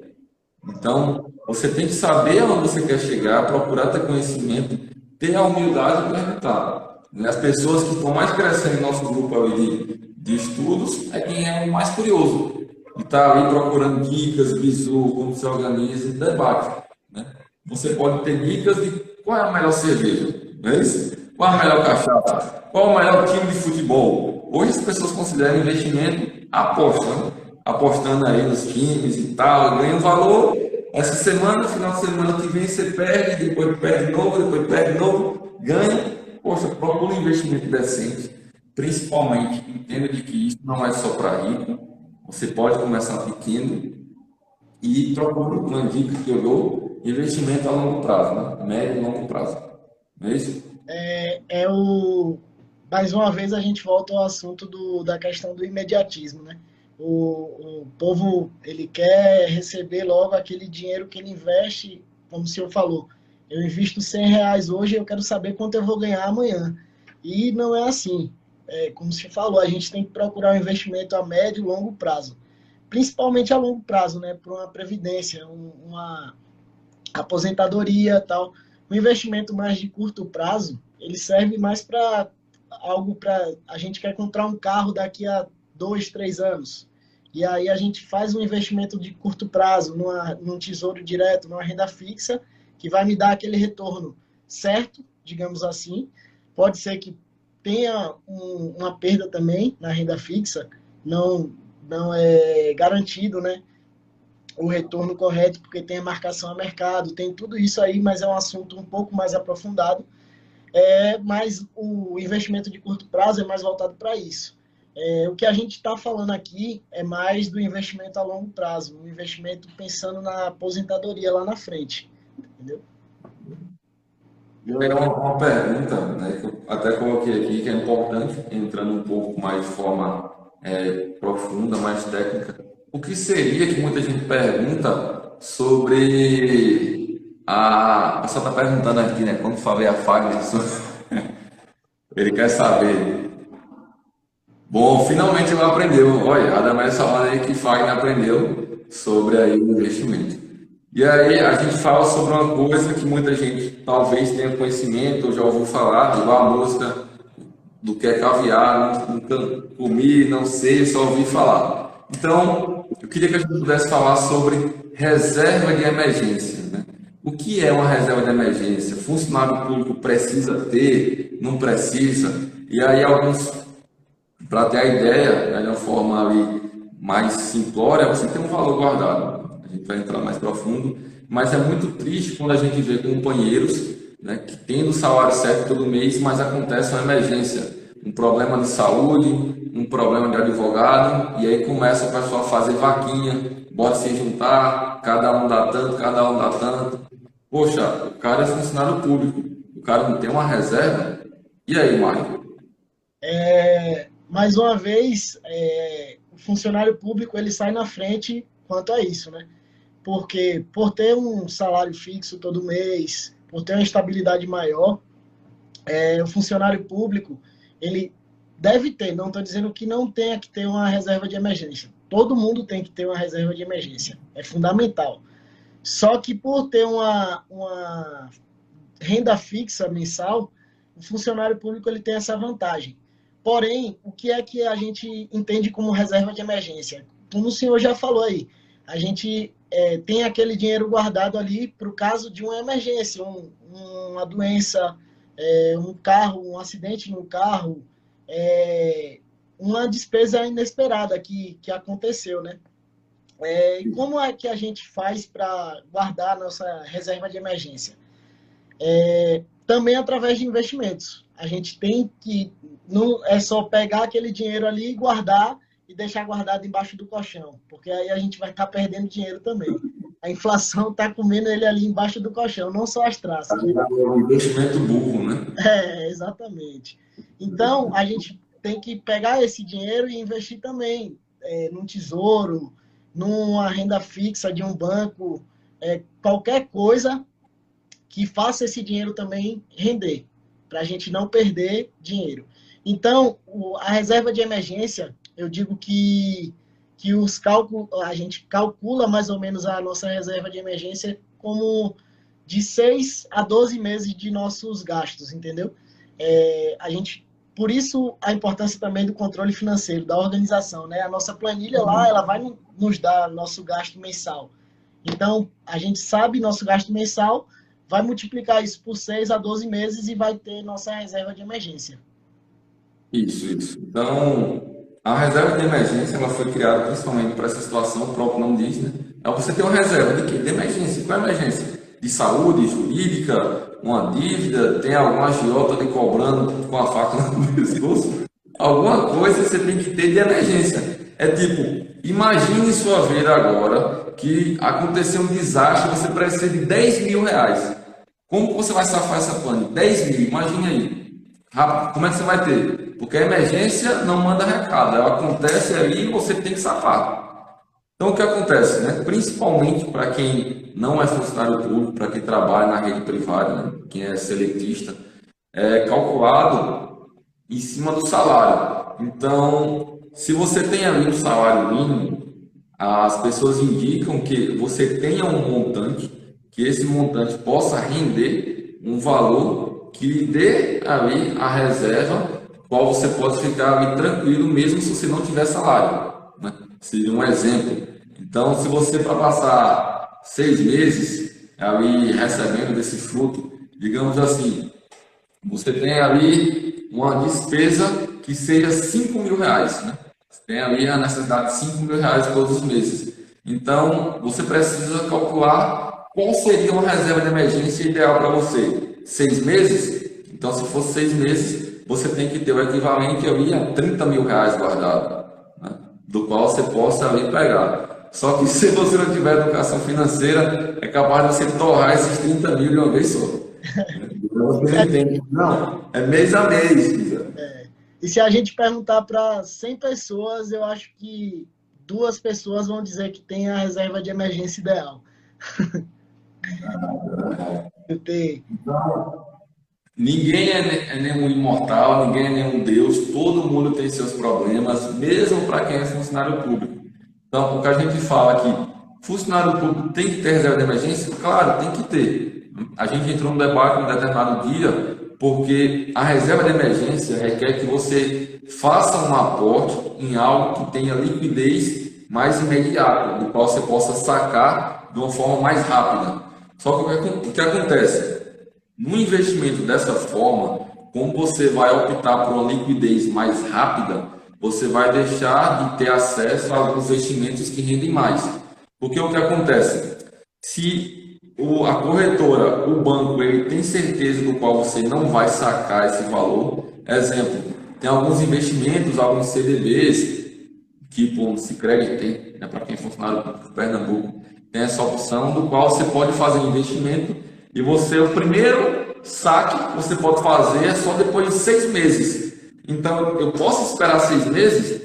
Então, você tem que saber onde você quer chegar, procurar ter conhecimento, ter a humildade de perguntar. As pessoas que estão mais crescendo em nosso grupo ali de estudos é quem é o mais curioso. E está ali procurando dicas, bizu, como se organiza, debate, né? Você pode ter dicas de qual é a melhor cerveja, não é isso? Qual é a melhor cachaça? Qual é o melhor time de futebol? Hoje as pessoas consideram investimento aposta, né? Apostando aí nos times e tal, ganha um valor. Essa semana, final de semana que vem, você perde, depois perde de novo, depois perde de novo, ganha. Poxa, procura um investimento decente, principalmente entenda de que isso não é só para rico. Você pode começar pequeno e procura uma dica que eu dou, investimento a longo prazo, né? Médio e longo prazo. Não é isso? Mais uma vez a gente volta ao assunto da questão do imediatismo, né? O povo, ele quer receber logo aquele dinheiro que ele investe, como o senhor falou. Eu invisto R$ 100 hoje, eu quero saber quanto eu vou ganhar amanhã. E não é assim. Como você falou, a gente tem que procurar um investimento a médio e longo prazo. Principalmente a longo prazo, né? Para uma previdência, uma aposentadoria, tal. O investimento mais de curto prazo, ele serve mais para algo para... A gente quer comprar um carro daqui a 2, 3 anos. E aí a gente faz um investimento de curto prazo, num tesouro direto, numa renda fixa, que vai me dar aquele retorno certo, digamos assim. Pode ser que tenha uma perda também na renda fixa, não é garantido, né, o retorno correto, porque tem a marcação a mercado, tem tudo isso aí, mas é um assunto um pouco mais aprofundado. Mas o investimento de curto prazo é mais voltado para isso. O que a gente está falando aqui é mais do investimento a longo prazo, um investimento pensando na aposentadoria lá na frente, entendeu? Eu tenho uma pergunta, né, que eu até coloquei aqui, que é importante, entrando um pouco mais de forma profunda, mais técnica. O que seria que muita gente pergunta sobre a pessoa está perguntando aqui, né? Quando falei a Fagner, ele quer saber. Bom, finalmente ele aprendeu. Olha, a Adamés falando aí que Fagner aprendeu sobre aí o investimento. E aí a gente fala sobre uma coisa que muita gente talvez tenha conhecimento ou já ouviu falar, igual a música do que é caviar, nunca comi, não sei, só ouvi falar. Então, eu queria que a gente pudesse falar sobre reserva de emergência, né? O que é uma reserva de emergência? Funcionário público precisa ter, não precisa? E aí alguns, para ter a ideia, né, de uma forma ali mais simplória, você tem um valor guardado. A gente vai entrar mais profundo, mas é muito triste quando a gente vê companheiros, né, que tendo o salário certo todo mês, mas acontece uma emergência, um problema de saúde, um problema de advogado, e aí começa o pessoal a fazer vaquinha, bota se juntar, cada um dá tanto, cada um dá tanto. Poxa, o cara é funcionário público, o cara não tem uma reserva. E aí, Mário? Mais uma vez, o funcionário público ele sai na frente quanto a isso, né? Porque por ter um salário fixo todo mês, por ter uma estabilidade maior, o funcionário público ele deve ter, não estou dizendo que não tenha que ter uma reserva de emergência. Todo mundo tem que ter uma reserva de emergência, é fundamental. Só que por ter uma renda fixa mensal, o funcionário público ele tem essa vantagem. Porém, o que é que a gente entende como reserva de emergência? Como o senhor já falou aí, a gente tem aquele dinheiro guardado ali para o caso de uma emergência, uma doença, um carro, um acidente no carro, uma despesa inesperada que aconteceu, né? E como é que a gente faz para guardar a nossa reserva de emergência? Também através de investimentos. A gente tem que, não é só pegar aquele dinheiro ali e guardar e deixar guardado embaixo do colchão, porque aí a gente vai estar perdendo dinheiro também. A inflação está comendo ele ali embaixo do colchão, não só as traças. Um investimento burro, né? Exatamente. Então, a gente tem que pegar esse dinheiro e investir também num tesouro, numa renda fixa de um banco, qualquer coisa que faça esse dinheiro também render, para a gente não perder dinheiro. Então, a reserva de emergência, eu digo que os cálculos, a gente calcula mais ou menos a nossa reserva de emergência como de 6 a 12 meses de nossos gastos, entendeu? A gente, por isso a importância também do controle financeiro, da organização, né? A nossa planilha lá, ela vai nos dar nosso gasto mensal. Então, a gente sabe nosso gasto mensal, vai multiplicar isso por 6 a 12 meses e vai ter nossa reserva de emergência. Isso. Então, a reserva de emergência ela foi criada principalmente para essa situação, o próprio nome diz, né? É você ter uma reserva de quê? De emergência. Qual é a emergência? De saúde, jurídica, uma dívida, tem alguma agiota lhe cobrando com a faca no pescoço? Alguma coisa você tem que ter de emergência. É tipo, imagine sua vida agora que aconteceu um desastre, você precisa de 10 mil reais. Como que você vai safar essa pane? 10 mil, imagine aí. Rápido, como é que você vai ter? Porque a emergência não manda recado, ela acontece ali e você tem que safar. Então, o que acontece, né? Principalmente para quem não é funcionário público, para quem trabalha na rede privada, né? Quem é seletista, é calculado em cima do salário. Então, se você tem ali um salário mínimo, as pessoas indicam que você tenha um montante, que esse montante possa render um valor que lhe dê ali a reserva, qual você pode ficar ali tranquilo, mesmo se você não tiver salário, né? Seria um exemplo. Então, se você para passar 6 meses ali recebendo desse fruto, digamos assim, você tem ali uma despesa que seja 5 mil reais, né? Você tem ali a necessidade de 5 mil reais todos os meses. Então, você precisa calcular qual seria uma reserva de emergência ideal para você. 6 meses? Então, se for 6 meses, você tem que ter o equivalente ali a 30 mil reais guardado, né? Do qual você possa ali pegar. Só que se você não tiver educação financeira, é capaz de você torrar esses 30 mil de uma vez só. Você não entende. Não, é mês a mês. E se a gente perguntar para 100 pessoas, eu acho que 2 pessoas vão dizer que tem a reserva de emergência ideal. Ninguém é nenhum imortal, ninguém é nenhum Deus, todo mundo tem seus problemas, mesmo para quem é funcionário público. Então, o que a gente fala aqui, funcionário público tem que ter reserva de emergência? Claro, tem que ter. A gente entrou num debate um determinado dia, porque a reserva de emergência requer que você faça um aporte em algo que tenha liquidez mais imediata, do qual você possa sacar de uma forma mais rápida. Só que o que acontece? No investimento dessa forma, como você vai optar por uma liquidez mais rápida, você vai deixar de ter acesso a alguns investimentos que rendem mais. Porque o que acontece? Se a corretora, o banco, ele tem certeza do qual você não vai sacar esse valor, exemplo, tem alguns investimentos, alguns CDBs, tipo o Sicredi tem, né, para quem é funcionário público de Pernambuco, tem essa opção do qual você pode fazer um investimento e você, o primeiro saque que você pode fazer é só depois de 6 meses. Então, eu posso esperar 6 meses?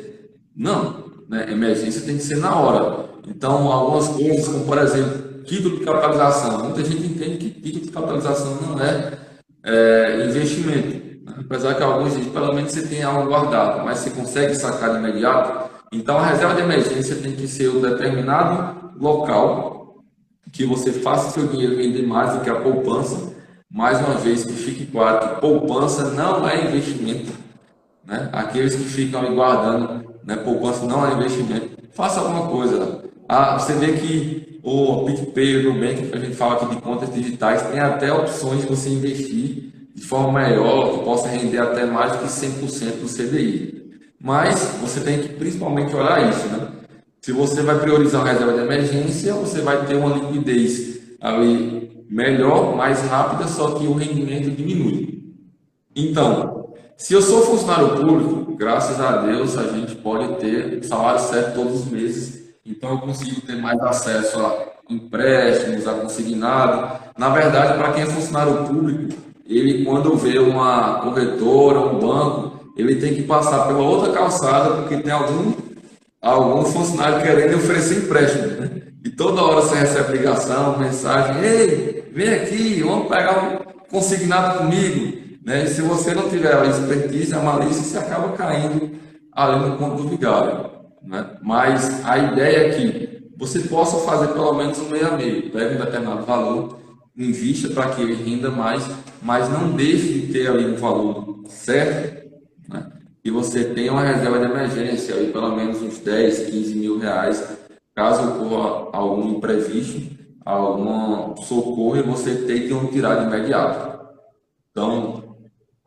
Não, né? Emergência tem que ser na hora. Então, algumas coisas, como por exemplo, título de capitalização. Muita gente entende que título de capitalização não é investimento, né? Apesar que alguns dizem, pelo menos você tem algo guardado, mas você consegue sacar de imediato. Então, a reserva de emergência tem que ser um determinado local que você faça seu dinheiro render mais do que a poupança. Mais uma vez, que fique claro que poupança não é investimento, né? Aqueles que ficam ali guardando, né, poupança não é investimento. Faça alguma coisa. Você vê que o PicPay, o Nubank, que a gente fala aqui de contas digitais, tem até opções de você investir de forma melhor, que possa render até mais do que 100% do CDI. Mas você tem que principalmente olhar isso, né? Se você vai priorizar a reserva de emergência, você vai ter uma liquidez ali melhor, mais rápida, só que o rendimento diminui. Então, se eu sou funcionário público, graças a Deus a gente pode ter o salário certo todos os meses. Então eu consigo ter mais acesso a empréstimos, a consignado. Na verdade, para quem é funcionário público, ele quando vê uma corretora, um banco, ele tem que passar pela outra calçada porque tem algum funcionário querendo oferecer empréstimo, né? E toda hora você recebe ligação, mensagem, ei, vem aqui, vamos pegar um consignado comigo, né? E se você não tiver a expertise, a malícia, você acaba caindo ali no conto do vigário, né? Mas a ideia é que você possa fazer pelo menos um meio a meio, pega um determinado valor, invista para que ele renda mais, mas não deixe de ter ali um valor certo, né? E você tenha uma reserva de emergência, aí pelo menos uns 10, 15 mil reais, caso ocorra algum imprevisto, algum socorro, e você tem que tirar de imediato. Então,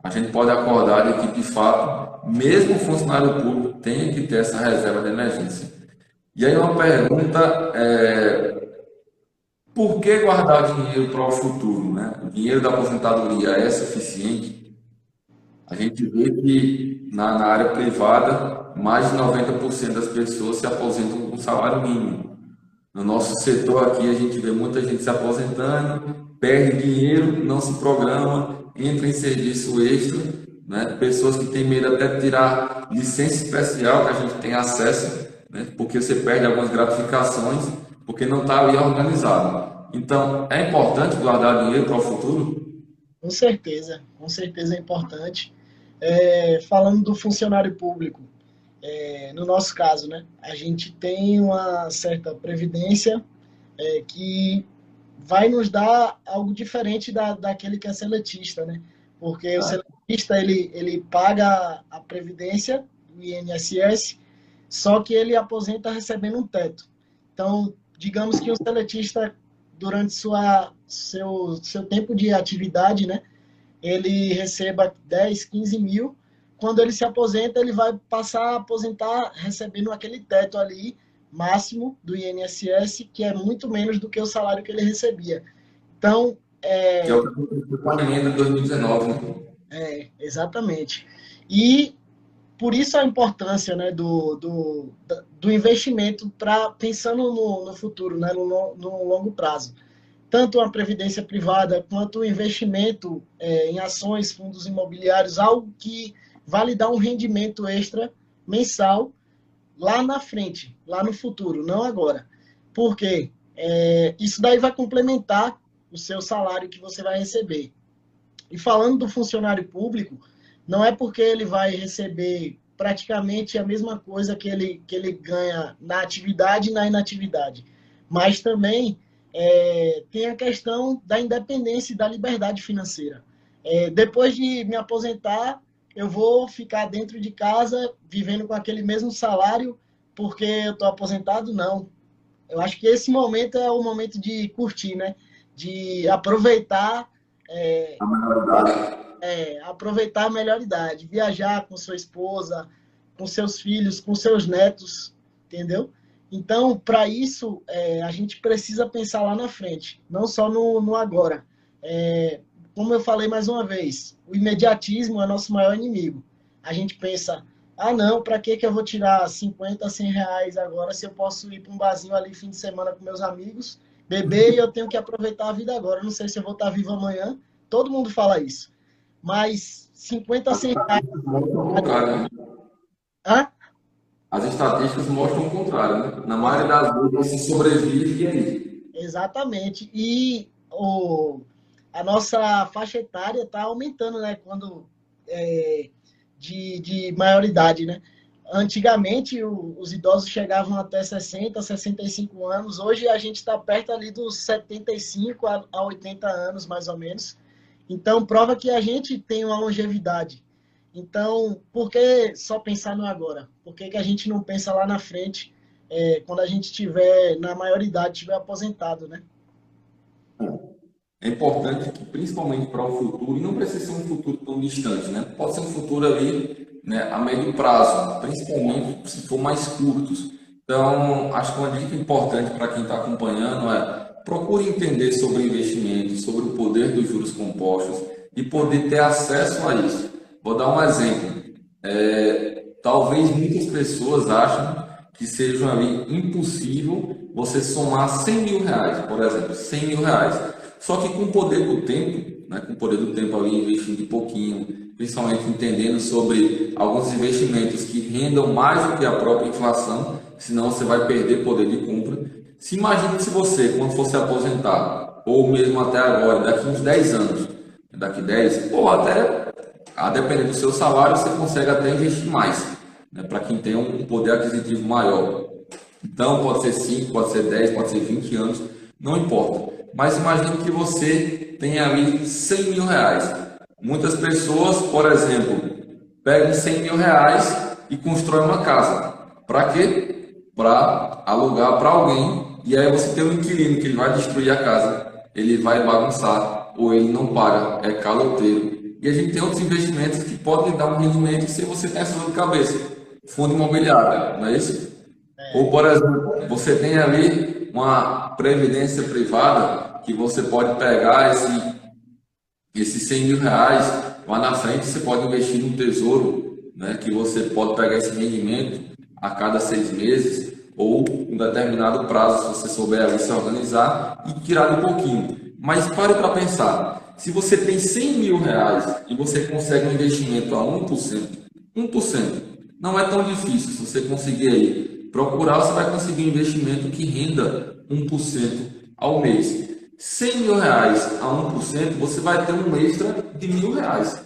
a gente pode acordar de que, de fato, mesmo o funcionário público tem que ter essa reserva de emergência. E aí uma pergunta por que guardar dinheiro para o futuro, né? O dinheiro da aposentadoria é suficiente? A gente vê que na área privada, mais de 90% das pessoas se aposentam com salário mínimo. No nosso setor aqui, a gente vê muita gente se aposentando, perde dinheiro, não se programa, entra em serviço extra, né? Pessoas que têm medo até de tirar licença especial, que a gente tem acesso, né? Porque você perde algumas gratificações, porque não está ali organizado. Então, é importante guardar dinheiro para o futuro? Com certeza é importante. Falando do funcionário público, no nosso caso, né, a gente tem uma certa previdência que vai nos dar algo diferente daquele que é seletista, né? Porque o seletista ele paga a previdência do INSS, só que ele aposenta recebendo um teto. Então, digamos que o seletista durante seu tempo de atividade, né, ele receba 10, 15 mil. Quando ele se aposenta, ele vai passar a aposentar recebendo aquele teto ali máximo do INSS, que é muito menos do que o salário que ele recebia. Então, Que é o que aconteceu com a emenda de 2019, né? exatamente. E por isso a importância, né, do investimento pensando no futuro, né, no longo prazo. Tanto a previdência privada quanto o investimento em ações, fundos imobiliários, algo que vai lhe dar um rendimento extra mensal lá na frente, lá no futuro, não agora. Por quê? Isso daí vai complementar o seu salário que você vai receber. E falando do funcionário público, não é porque ele vai receber praticamente a mesma coisa que ele ganha na atividade e na inatividade. mas também tem a questão da independência e da liberdade financeira. Depois de me aposentar, eu vou ficar dentro de casa vivendo com aquele mesmo salário porque eu estou aposentado? Não. Eu acho que esse momento é o momento de curtir, né? De aproveitar, A maioridade. aproveitar a melhor idade, viajar com sua esposa, com seus filhos, com seus netos, entendeu? Então, para isso, a gente precisa pensar lá na frente, não só no agora. Como eu falei mais uma vez, o imediatismo é nosso maior inimigo. A gente pensa, ah, não, para que eu vou tirar 50, 100 reais agora se eu posso ir para um barzinho ali fim de semana com meus amigos, beber e eu tenho que aproveitar a vida agora. Eu não sei se eu vou estar vivo amanhã. Todo mundo fala isso. Mas 50, 100 reais. Mostram o contrário, né? Hã? As estatísticas mostram o contrário, né? Na maioria das vezes você sobrevive e aí. Exatamente. E a nossa faixa etária está aumentando, né? Quando de maioridade, né? Antigamente, os idosos chegavam até 60, 65 anos. Hoje, a gente está perto ali dos 75 a 80 anos, mais ou menos. Então, prova que a gente tem uma longevidade. Então, por que só pensar no agora? Por que a gente não pensa lá na frente, quando a gente estiver na maioridade, estiver aposentado, né? É importante que, principalmente para o futuro, e não precisa ser um futuro tão distante, né? Pode ser um futuro ali, né, a médio prazo, principalmente se for mais curtos. Então, acho que uma dica importante para quem está acompanhando é procure entender sobre investimentos, sobre o poder dos juros compostos e poder ter acesso a isso. Vou dar um exemplo. Talvez muitas pessoas achem que seja ali impossível você somar 100 mil reais, por exemplo, 100 mil reais. Só que com o poder do tempo, né, com o poder do tempo ali investindo de pouquinho, principalmente entendendo sobre alguns investimentos que rendam mais do que a própria inflação, senão você vai perder poder de compra. Se imagine se você, quando for se aposentar, ou mesmo até agora, daqui uns 10 anos, daqui 10 ou até, a depender do seu salário, você consegue até investir mais, né, para quem tem um poder aquisitivo maior. Então, pode ser 5, pode ser 10, pode ser 20 anos, não importa. Mas imagine que você tem ali 100 mil reais. Muitas pessoas, por exemplo, pegam 100 mil reais e constroem uma casa. Para quê? Para alugar para alguém. E aí você tem um inquilino que ele vai destruir a casa, ele vai bagunçar, ou ele não paga, é caloteiro. E a gente tem outros investimentos que podem dar um rendimento sem você ter essa dor de cabeça. Fundo imobiliário, não é isso? Ou, por exemplo, você tem ali uma previdência privada que você pode pegar esses 100 mil reais, lá na frente você pode investir no tesouro, né, que você pode pegar esse rendimento a cada 6 meses ou um determinado prazo, se você souber ali se organizar e tirar de pouquinho. Mas pare para pensar, se você tem 100 mil reais e você consegue um investimento a 1%, não é tão difícil. Se você conseguir aí procurar, você vai conseguir um investimento que renda 1% ao mês. 100 mil reais a 1%, você vai ter um extra de 1.000 reais.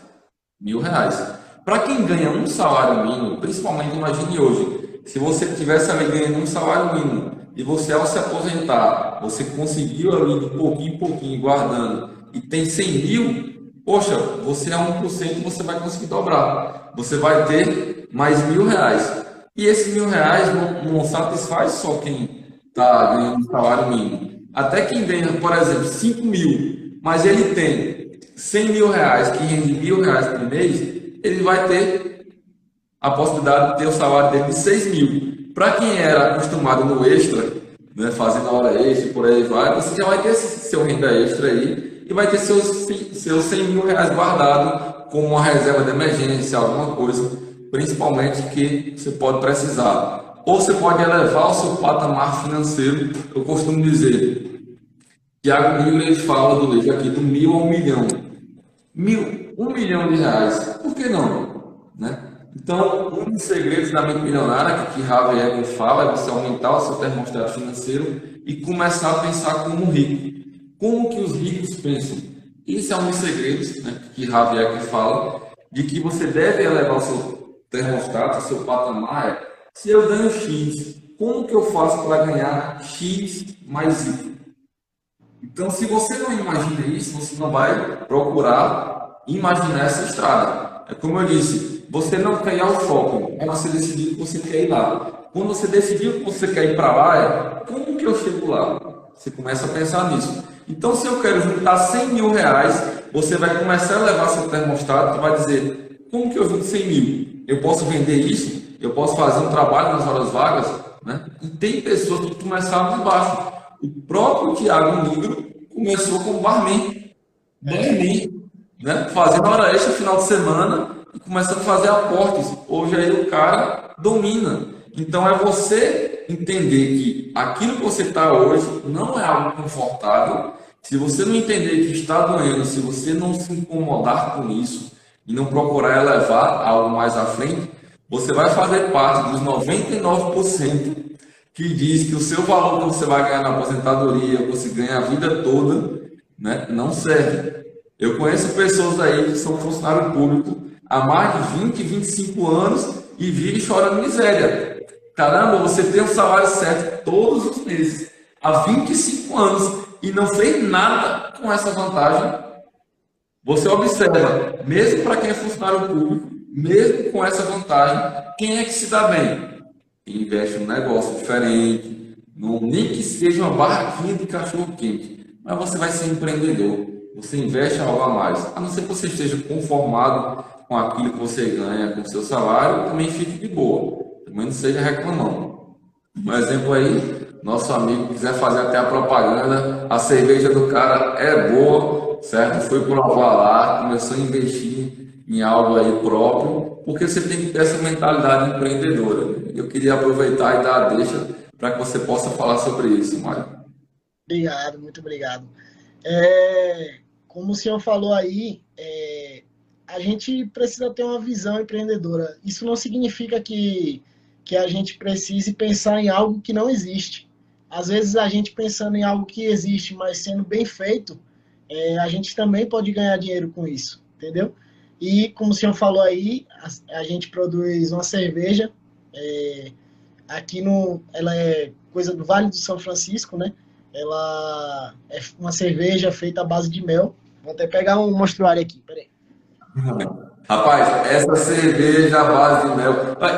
1.000 reais. Para quem ganha um salário mínimo, principalmente imagine hoje, se você tivesse ali ganhando um salário mínimo e você ao se aposentar, você conseguiu ali de pouquinho em pouquinho guardando e tem 100 mil, poxa, você a 1% você vai conseguir dobrar. Você vai ter mais 1.000 reais. E esses 1.000 reais não satisfaz só quem está ganhando um salário mínimo. Até quem ganha, por exemplo, 5 mil, mas ele tem 100 mil reais, que rende 1.000 reais por mês, ele vai ter a possibilidade de ter o salário dele de 6 mil. Para quem era acostumado no extra, né, fazendo a hora extra e por aí vai, você já vai ter seu renda extra aí e vai ter seus 100 mil reais guardado como uma reserva de emergência, alguma coisa, principalmente que você pode precisar. Ou você pode elevar o seu patamar financeiro. Eu costumo dizer, Tiago Nigro, ele fala do livro aqui do 1.000 a 1 milhão. 1 milhão de reais, por que não? Né? Então, um dos segredos da mente milionária que Javier Egan fala é você aumentar o seu termostato financeiro e começar a pensar como um rico. Como que os ricos pensam? Esse é um dos segredos, né, que Javier Egan fala, de que você deve elevar o seu termostato, o seu patamar. Se eu ganho X, como que eu faço para ganhar X mais Y? Então, se você não imagina isso, você não vai procurar imaginar essa estrada. É como eu disse, você não quer ir ao shopping, mas você decidiu que você quer ir lá. Quando você decidiu que você quer ir para lá, como que eu chego lá? Você começa a pensar nisso. Então, se eu quero juntar 100 mil reais, você vai começar a levar seu termostato e vai dizer, como que eu junto 100 mil? Eu posso vender isso? Eu posso fazer um trabalho nas horas vagas? Né? E tem pessoas que começaram de baixo. O próprio Thiago Negro começou como barman, né? Fazendo hora extra no final de semana e começando a fazer aportes. Hoje aí o cara domina. Então é você entender que aquilo que você está hoje não é algo confortável. Se você não entender que está doendo, se você não se incomodar com isso e não procurar elevar algo mais à frente, você vai fazer parte dos 99% que diz que o seu valor que você vai ganhar na aposentadoria, você ganha a vida toda, né, não serve. Eu conheço pessoas aí que são funcionário público há mais de 20, 25 anos e vivem chorando miséria. Caramba, você tem o salário certo todos os meses, há 25 anos, e não fez nada com essa vantagem. Você observa, mesmo para quem é funcionário público, mesmo com essa vantagem, quem é que se dá bem? Investe num negócio diferente, nem que seja uma barraquinha de cachorro quente, mas você vai ser empreendedor, você investe algo a mais, a não ser que você esteja conformado com aquilo que você ganha, com o seu salário, também fique de boa, também não seja reclamando. Um exemplo aí, nosso amigo quiser fazer até a propaganda, a cerveja do cara é boa, certo? Foi provar lá, começou a investir em algo aí próprio, porque você tem que ter essa mentalidade empreendedora, né? Eu queria aproveitar e dar a deixa para que você possa falar sobre isso, Mário. Obrigado, muito obrigado. Como o senhor falou aí, a gente precisa ter uma visão empreendedora. Isso não significa que a gente precise pensar em algo que não existe. Às vezes, a gente pensando em algo que existe, mas sendo bem feito, a gente também pode ganhar dinheiro com isso, entendeu? E, como o senhor falou aí, a gente produz uma cerveja, é, aqui no, ela é coisa do Vale do São Francisco, né? Ela é uma cerveja feita à base de mel. Vou até pegar um mostruário aqui, peraí. Rapaz, essa cerveja à base de mel,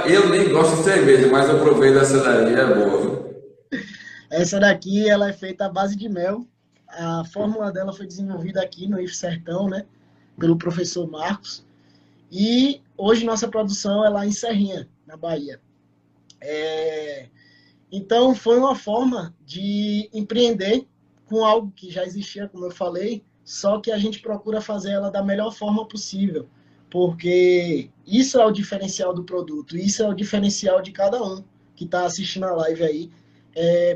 eu nem gosto de cerveja, mas eu provei dessa daí, é boa, viu? Essa daqui, ela é feita à base de mel. A fórmula dela foi desenvolvida aqui no IF Sertão, né? Pelo professor Marcos. E hoje nossa produção é lá em Serrinha, na Bahia. Então, foi uma forma de empreender com algo que já existia, como eu falei, só que a gente procura fazer ela da melhor forma possível, porque isso é o diferencial do produto, isso é o diferencial de cada um que está assistindo a live aí.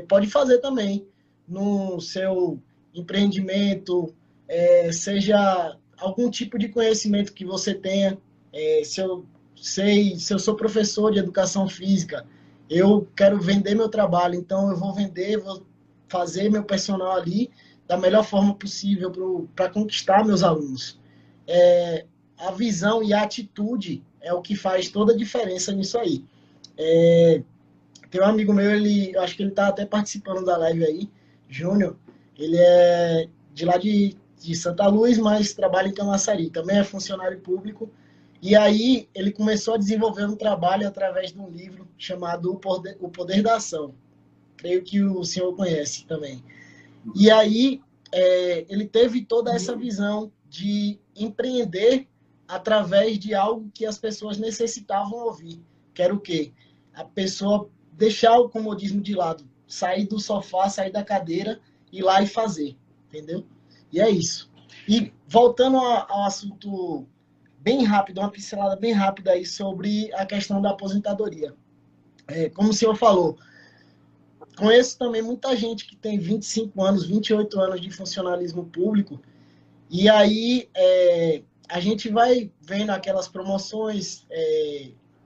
Pode fazer também no seu empreendimento, seja algum tipo de conhecimento que você tenha. Se eu sou professor de educação física, eu quero vender meu trabalho, então eu vou vender, vou fazer meu personal ali da melhor forma possível para conquistar meus alunos. A visão e a atitude é o que faz toda a diferença nisso aí. Tem um amigo meu, eu acho que ele está até participando da live aí, Júnior. Ele é de lá de Santa Luz, mas trabalha em Camaçari. Também é funcionário público. E aí ele começou a desenvolver um trabalho através de um livro chamado O Poder da Ação. Creio que o senhor conhece também. E aí ele teve toda essa visão de empreender através de algo que as pessoas necessitavam ouvir. Que era o quê? A pessoa deixar o comodismo de lado, sair do sofá, sair da cadeira, ir lá e fazer, entendeu? E é isso. E voltando ao assunto bem rápido, uma pincelada bem rápida aí sobre a questão da aposentadoria. Como o senhor falou, conheço também muita gente que tem 25 anos, 28 anos de funcionalismo público, e aí a gente vai vendo aquelas promoções,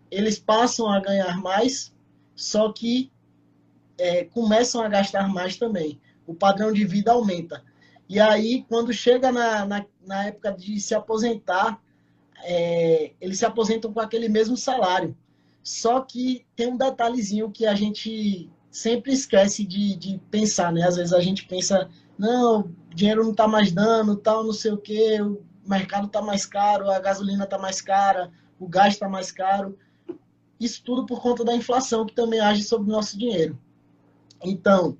eles passam a ganhar mais, só que começam a gastar mais também. O padrão de vida aumenta. E aí, quando chega na época de se aposentar, eles se aposentam com aquele mesmo salário. Só que tem um detalhezinho que a gente sempre esquece de pensar, né? Às vezes a gente pensa, não, o dinheiro não está mais dando, tal, não sei o quê, o mercado está mais caro, a gasolina está mais cara, o gás está mais caro. Isso tudo por conta da inflação que também age sobre o nosso dinheiro. Então,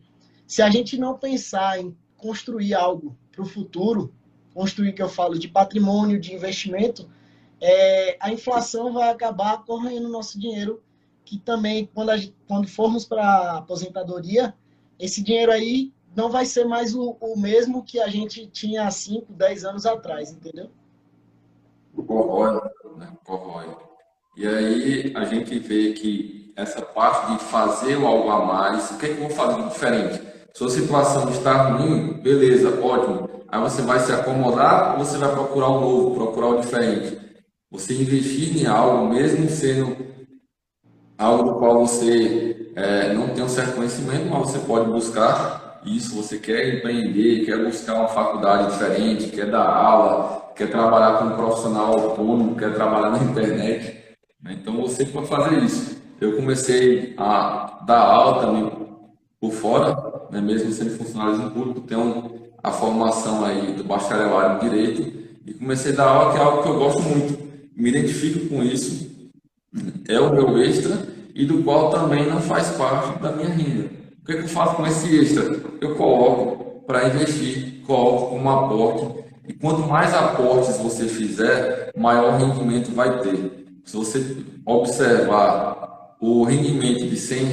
se a gente não pensar em construir algo para o futuro, construir, que eu falo, de patrimônio, de investimento, a inflação vai acabar corroendo o nosso dinheiro, que também, quando formos para a aposentadoria, esse dinheiro aí não vai ser mais o mesmo que a gente tinha há 5, 10 anos atrás, entendeu? Corrói, né? Corrói. E aí a gente vê que essa parte de fazer o algo a mais, o que é que eu vou fazer de diferente? Sua situação está ruim, beleza, ótimo. Aí você vai se acomodar ou você vai procurar o novo, procurar o diferente? Você investir em algo, mesmo sendo algo do qual você não tem um certo conhecimento, mas você pode buscar isso, você quer empreender, quer buscar uma faculdade diferente, quer dar aula, quer trabalhar como profissional autônomo, quer trabalhar na internet, né? Então você pode fazer isso. Eu comecei a dar aula também por fora, né? Mesmo sendo funcionário público, tenho a formação aí do bacharelado em Direito e comecei a dar aula, que é algo que eu gosto muito, me identifico com isso, é o meu extra e do qual também não faz parte da minha renda. O que é que eu faço com esse extra? Eu coloco para investir, coloco como aporte e quanto mais aportes você fizer, maior rendimento vai ter. Se você observar o rendimento de R$ 100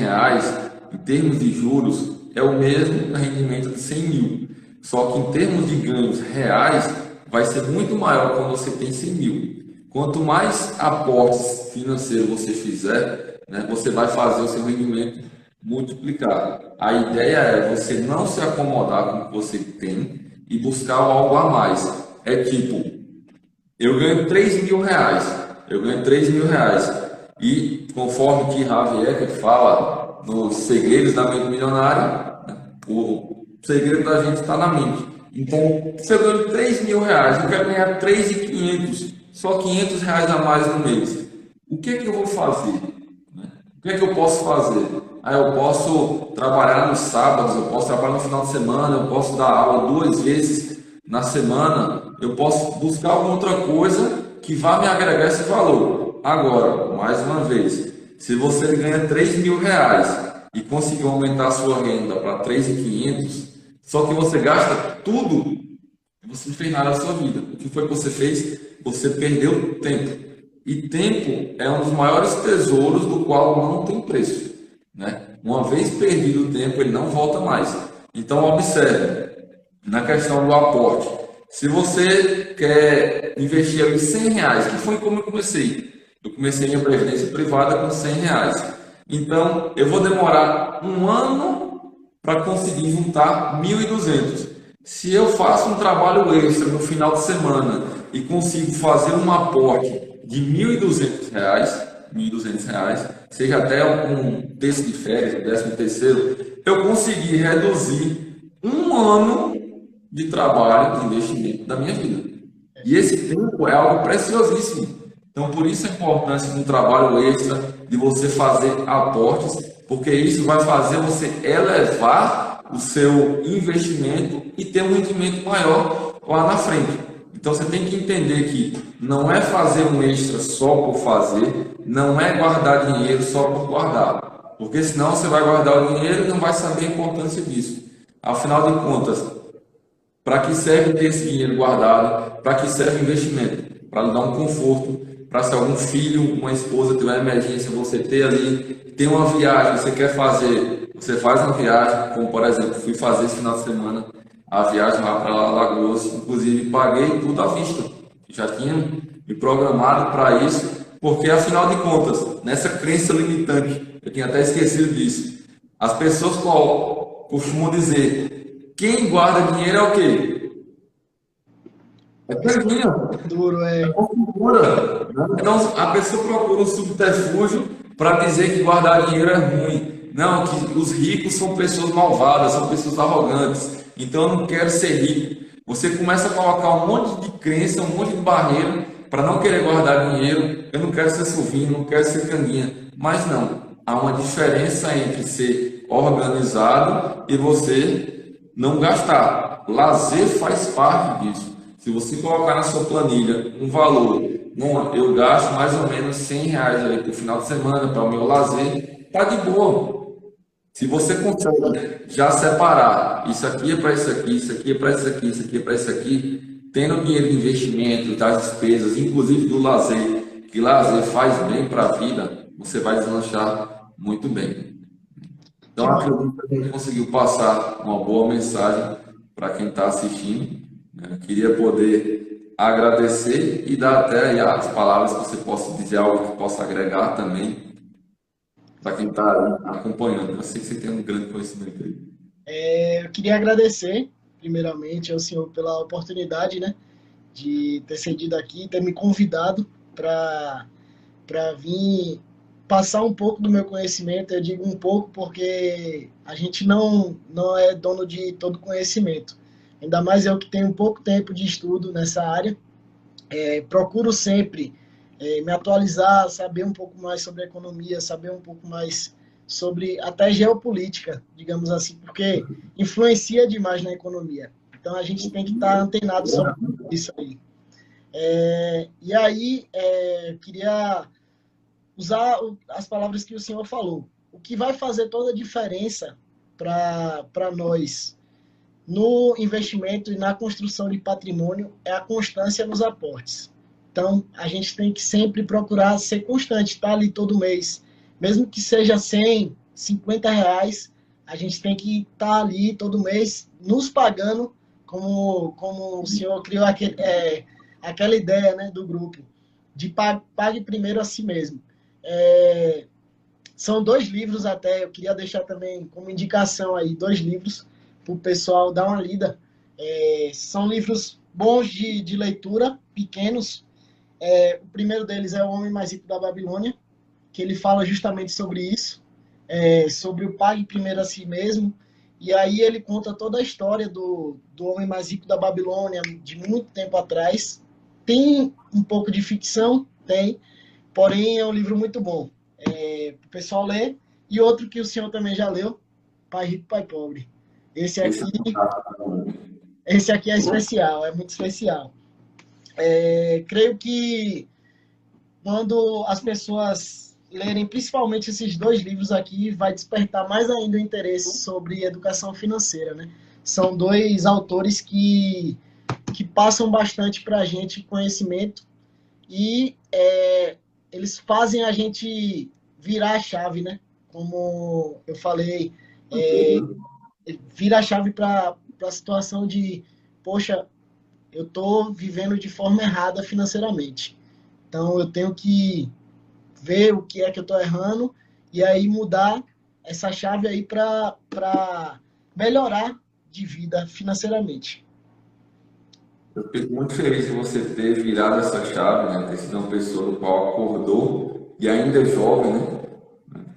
em termos de juros, é o mesmo rendimento de 100 mil. Só que em termos de ganhos reais, vai ser muito maior quando você tem 100 mil. Quanto mais aportes financeiros você fizer, né, você vai fazer o seu rendimento multiplicar. A ideia é você não se acomodar com o que você tem e buscar algo a mais. É tipo, eu ganho R$ 3.000, eu ganho R$ 3.000 e conforme que Javier que fala nos segredos da mente milionária, né, o segredo da gente está na mente. Então, se eu ganho R$ 3.000, eu quero ganhar 3.500, só R$ 500 a mais no mês. O que é que eu vou fazer? O que é que eu posso fazer? Eu posso trabalhar nos sábados, eu posso trabalhar no final de semana, eu posso dar aula 2 vezes na semana, eu posso buscar alguma outra coisa que vá me agregar esse valor. Agora, mais uma vez, se você ganha R$ 3.000 e conseguiu aumentar a sua renda para 3.500, só que você gasta tudo, você não fez nada na sua vida. O que foi que você fez? Você perdeu tempo. E tempo é um dos maiores tesouros do qual não tem preço, né? Uma vez perdido o tempo, ele não volta mais. Então, observe, na questão do aporte, se você quer investir ali R$ 100, que foi como eu comecei. Eu comecei minha previdência privada com R$ 100. Então, eu vou demorar um ano para conseguir juntar 1.200. Se eu faço um trabalho extra no final de semana e consigo fazer um aporte de R$ 1.200, seja até um terço de férias, um 13º, eu consegui reduzir um ano de trabalho, de investimento da minha vida. E esse tempo é algo preciosíssimo. Então, por isso a importância de um trabalho extra, de você fazer aportes, porque isso vai fazer você elevar o seu investimento e ter um rendimento maior lá na frente. Então você tem que entender que não é fazer um extra só por fazer, não é guardar dinheiro só por guardar, porque senão você vai guardar o dinheiro e não vai saber a importância disso. Afinal de contas, para que serve ter esse dinheiro guardado? Para que serve o investimento? Para lhe dar um conforto, para se algum filho, uma esposa tiver emergência, você ter ali, ter uma viagem, você quer fazer, você faz uma viagem, como por exemplo, fui fazer esse final de semana, a viagem lá para Alagoas, inclusive paguei tudo à vista. Já tinha me programado para isso, porque afinal de contas, nessa crença limitante, eu tinha até esquecido disso. As pessoas costumam dizer, quem guarda dinheiro é o quê? É tranquilo. Duro, Procura, né? Então a pessoa procura um subterfúgio para dizer que guardar dinheiro é ruim. Não, que os ricos são pessoas malvadas, são pessoas arrogantes. Então eu não quero ser rico. Você começa a colocar um monte de crença, um monte de barreira para não querer guardar dinheiro, eu não quero ser Silvinho, não quero ser Canguinha. Mas não, há uma diferença entre ser organizado e você não gastar. Lazer faz parte disso. Se você colocar na sua planilha um valor, bom, eu gasto mais ou menos R$ 100 aí por final de semana para o meu lazer, tá de boa. Se você consegue já separar, isso aqui é para isso aqui, isso aqui é para isso aqui, isso aqui é para isso aqui, tendo dinheiro de investimento, das despesas, inclusive do lazer, que lazer faz bem para a vida, você vai deslanchar muito bem. Então, Que massa. acredito que a gente conseguiu passar uma boa mensagem para quem está assistindo, né? Queria poder agradecer e dar até aí as palavras que você possa dizer, algo que possa agregar também para quem está acompanhando. Eu sei que você tem um grande conhecimento aí. Eu queria agradecer, primeiramente, ao senhor pela oportunidade, né, de ter cedido aqui, ter me convidado para vir passar um pouco do meu conhecimento. Eu digo um pouco porque a gente não é dono de todo conhecimento. Ainda mais eu que tenho pouco tempo de estudo nessa área. Procuro sempre me atualizar, saber um pouco mais sobre economia, saber um pouco mais sobre até geopolítica, digamos assim, porque influencia demais na economia. Então a gente tem que estar antenado sobre isso aí. E aí, queria usar as palavras que o senhor falou. O que vai fazer toda a diferença para nós no investimento e na construção de patrimônio é a constância nos aportes. Então, a gente tem que sempre procurar ser constante, estar ali todo mês. Mesmo que seja 100, R$ 50, a gente tem que estar ali todo mês nos pagando, como o senhor criou aquela ideia, né, do grupo, de pague primeiro a si mesmo. São 2 livros até, eu queria deixar também como indicação aí, 2 livros para o pessoal dar uma lida. São livros bons de leitura, pequenos. O primeiro deles é O Homem Mais Rico da Babilônia, que ele fala justamente sobre isso, sobre o pague primeiro a si mesmo, e aí ele conta toda a história do Homem Mais Rico da Babilônia, de muito tempo atrás. Tem um pouco de ficção, tem, porém é um livro muito bom. O pessoal lê. E outro que o senhor também já leu, Pai Rico, Pai Pobre. Esse aqui é especial, é muito especial. Creio que quando as pessoas lerem principalmente esses 2 livros aqui, vai despertar mais ainda o interesse sobre educação financeira, né? São 2 autores que passam bastante para a gente conhecimento e eles fazem a gente virar a chave, né? Como eu falei, vira a chave para a situação de, poxa, eu estou vivendo de forma errada financeiramente. Então, eu tenho que ver o que é que eu estou errando e aí mudar essa chave aí para melhorar de vida financeiramente. Eu fico muito feliz de você ter virado essa chave, né? Ter sido uma pessoa do qual acordou e ainda é jovem, né?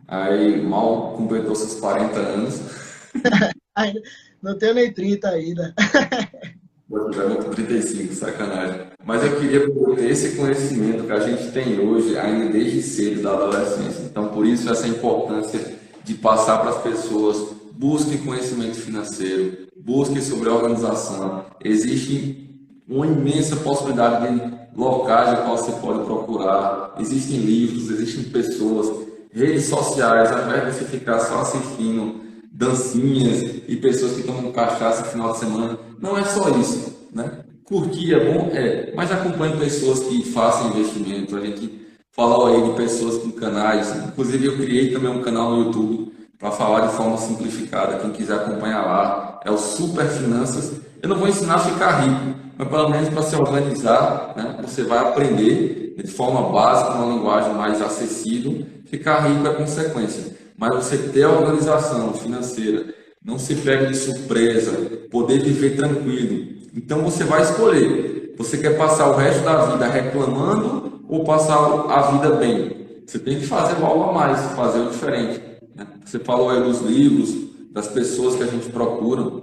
Aí mal completou seus 40 anos. Ainda, não tenho nem 30 ainda. Já vou com 35, sacanagem. Mas eu queria ter esse conhecimento que a gente tem hoje, ainda desde cedo da adolescência. Então, por isso, essa importância de passar para as pessoas: busquem conhecimento financeiro, busquem sobre a organização. Existe uma imensa possibilidade de locais em qual você pode procurar. Existem livros, existem pessoas, redes sociais, ao invés de você ficar só assistindo dancinhas e pessoas que tomam cachaça no final de semana. Não é só isso, né? Curtir é bom, mas acompanhe pessoas que façam investimento. A gente falou aí de pessoas com canais, inclusive eu criei também um canal no YouTube para falar de forma simplificada. Quem quiser acompanhar lá, é o Super Finanças. Eu não vou ensinar a ficar rico, mas pelo menos para se organizar, né? Você vai aprender de forma básica, uma linguagem mais acessível. Ficar rico é consequência, mas você ter a organização financeira, não se pegue de surpresa, poder viver tranquilo. Então você vai escolher. Você quer passar o resto da vida reclamando ou passar a vida bem? Você tem que fazer algo a mais, fazer o diferente, né? Você falou aí dos livros, das pessoas que a gente procura.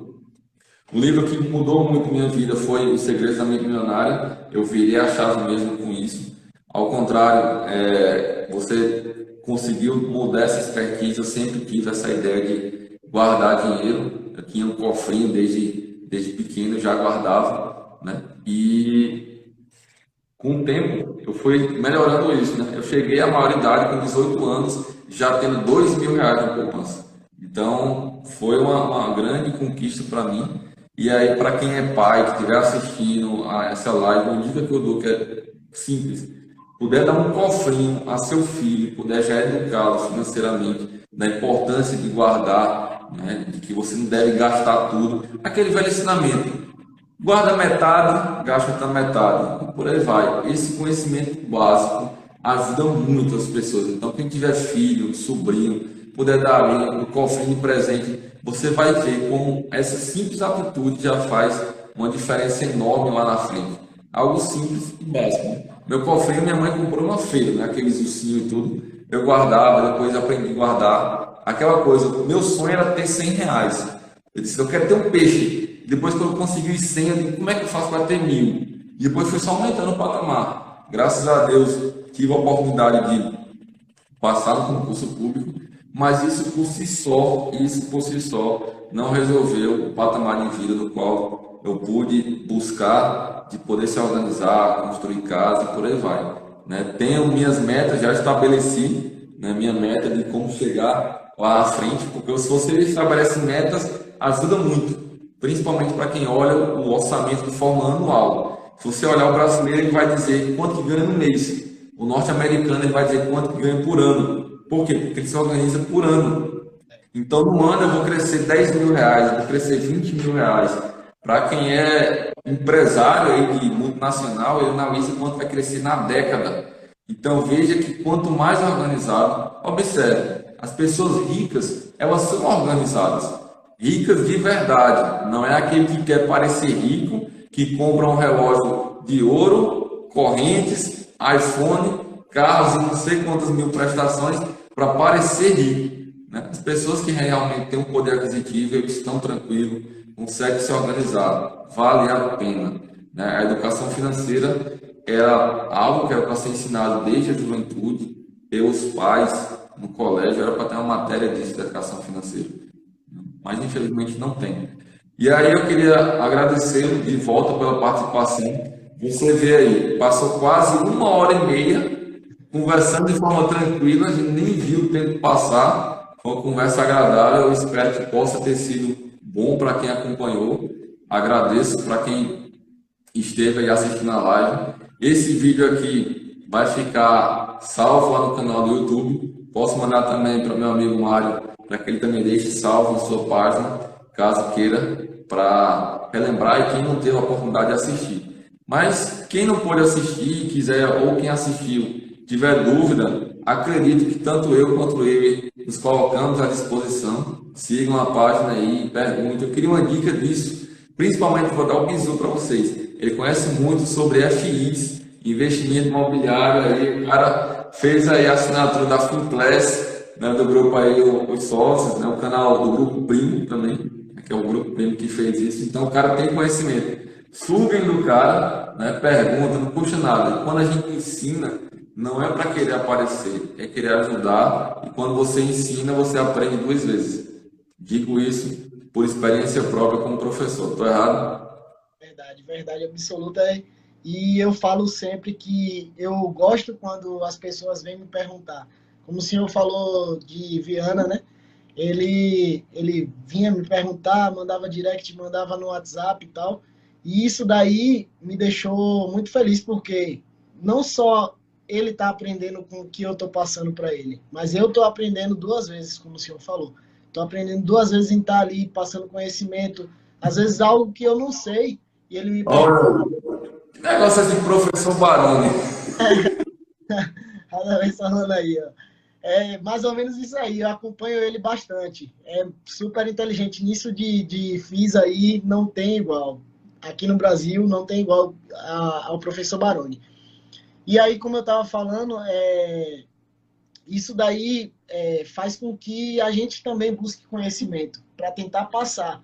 Um livro que mudou muito minha vida foi Os Segredos da Mente Milionária. Eu virei a chave mesmo com isso. Ao contrário, você conseguiu mudar essa expertise. Eu sempre tive essa ideia de guardar dinheiro. Eu tinha um cofrinho desde pequeno, eu já guardava, né? E com o tempo eu fui melhorando isso, né? Eu cheguei à maioridade com 18 anos, já tendo R$ 2.000 de poupança. Então foi uma grande conquista para mim. E aí, para quem é pai, que estiver assistindo a essa live, uma dica que eu dou que é simples: puder dar um cofrinho a seu filho, puder já educá-lo financeiramente, da importância de guardar, né? De que você não deve gastar tudo. Aquele velho ensinamento: guarda metade, gasta outra metade, e por aí vai. Esse conhecimento básico ajuda muito as pessoas. Então, quem tiver filho, sobrinho, puder dar ali um cofrinho de presente, você vai ver como essa simples atitude já faz uma diferença enorme lá na frente. Algo simples e básico, né? Meu cofrinho, minha mãe comprou na feira, né? Aqueles ursinhos e tudo. Eu guardava, depois aprendi a guardar. Aquela coisa, meu sonho era ter R$ 100. Eu disse, eu quero ter um peixe. Depois que eu consegui os 100, eu disse, como é que eu faço para ter 1.000? E depois foi só aumentando o patamar. Graças a Deus, tive a oportunidade de passar no concurso público, mas isso por si só, não resolveu o patamar de vida do qual eu pude buscar, de poder se organizar, construir casa e por aí vai, né? Tenho minhas metas, já estabeleci, né, minha meta de como chegar lá à frente, porque se você estabelece metas, ajuda muito, principalmente para quem olha o orçamento de forma anual. Se você olhar o brasileiro, ele vai dizer quanto que ganha no mês. O norte-americano ele vai dizer quanto que ganha por ano. Por quê? Porque ele se organiza por ano. Então, no ano eu vou crescer R$ 10.000, eu vou crescer R$ 20.000. Para quem é empresário aí de multinacional, ele analisa quanto vai crescer na década. Então, veja que quanto mais organizado, observe, as pessoas ricas, elas são organizadas. Ricas de verdade, não é aquele que quer parecer rico, que compra um relógio de ouro, correntes, iPhone, carros e não sei quantas mil prestações para parecer rico, né? As pessoas que realmente têm um poder aquisitivo, eles estão tranquilos, conseguem se organizar, vale a pena, né? A educação financeira era algo que era para ser ensinado desde a juventude, pelos pais, no colégio, era para ter uma matéria disso de educação financeira, mas infelizmente não tem. E aí eu queria agradecer de volta pela participação. Você vê aí, passou quase 1 hora e meia conversando de forma tranquila, a gente nem viu o tempo passar. Foi uma conversa agradável, eu espero que possa ter sido bom para quem acompanhou. Agradeço para quem esteve aí assistindo a live. Esse vídeo aqui vai ficar salvo lá no canal do YouTube. Posso mandar também para meu amigo Mário, para que ele também deixe salvo na sua página, caso queira, para relembrar e quem não teve a oportunidade de assistir. Mas quem não pôde assistir, quiser, ou quem assistiu, tiver dúvida, acredito que tanto eu quanto ele nos colocamos à disposição. Sigam a página aí, perguntem. Eu queria uma dica disso, principalmente vou dar o bizu para vocês. Ele conhece muito sobre FIs, investimento imobiliário. Aí o cara fez aí a assinatura da Finclass, né, do grupo aí os sócios, né, o canal do grupo Primo também, que é o grupo Primo que fez isso. Então o cara tem conhecimento. Suguem do cara, né, pergunta, não custa nada. E quando a gente ensina, não é para querer aparecer, é querer ajudar. E quando você ensina, você aprende 2 vezes. Digo isso por experiência própria como professor. Estou errado? Verdade, verdade absoluta. E eu falo sempre que eu gosto quando as pessoas vêm me perguntar. Como o senhor falou de Viana, né? Ele vinha me perguntar, mandava direct, mandava no WhatsApp e tal. E isso daí me deixou muito feliz, porque não só ele está aprendendo com o que eu estou passando para ele, mas eu estou aprendendo 2 vezes, como o senhor falou. Estou aprendendo 2 vezes em estar ali, passando conhecimento, às vezes algo que eu não sei, e ele me pergunta. Olha, que negócio esse professor Baroni. Cada vez falando aí, ó. É mais ou menos isso aí, eu acompanho ele bastante. É super inteligente. Nisso de FIS aí, não tem igual. Aqui no Brasil, não tem igual ao professor Baroni. E aí, como eu estava falando, isso daí faz com que a gente também busque conhecimento para tentar passar.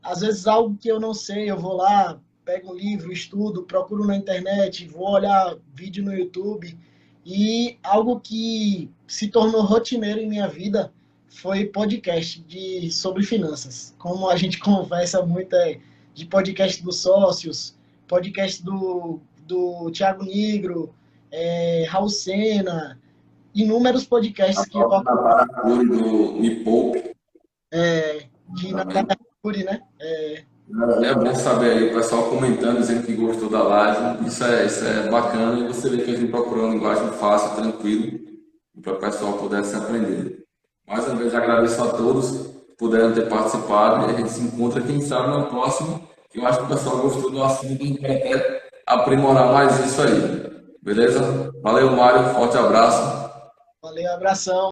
Às vezes algo que eu não sei, eu vou lá, pego um livro, estudo, procuro na internet, vou olhar vídeo no YouTube. E algo que se tornou rotineiro em minha vida foi podcast sobre finanças. Como a gente conversa muito de podcast dos sócios, podcast do Thiago Nigro, Raul Sena, inúmeros A podcasts que eu própria Paracuri do Me Poupe de também. Natália Arcuri, né? É bom saber aí o pessoal comentando, dizendo que gostou da live. Isso é bacana e você vê que a gente procurou uma linguagem fácil, tranquilo, para o pessoal poder se aprender. Mais uma vez agradeço a todos que puderam ter participado e a gente se encontra, quem sabe, no próximo. Eu acho que o pessoal gostou do assunto e a gente vai até aprimorar mais isso aí. Beleza? Valeu, Mário. Forte abraço. Valeu, abração.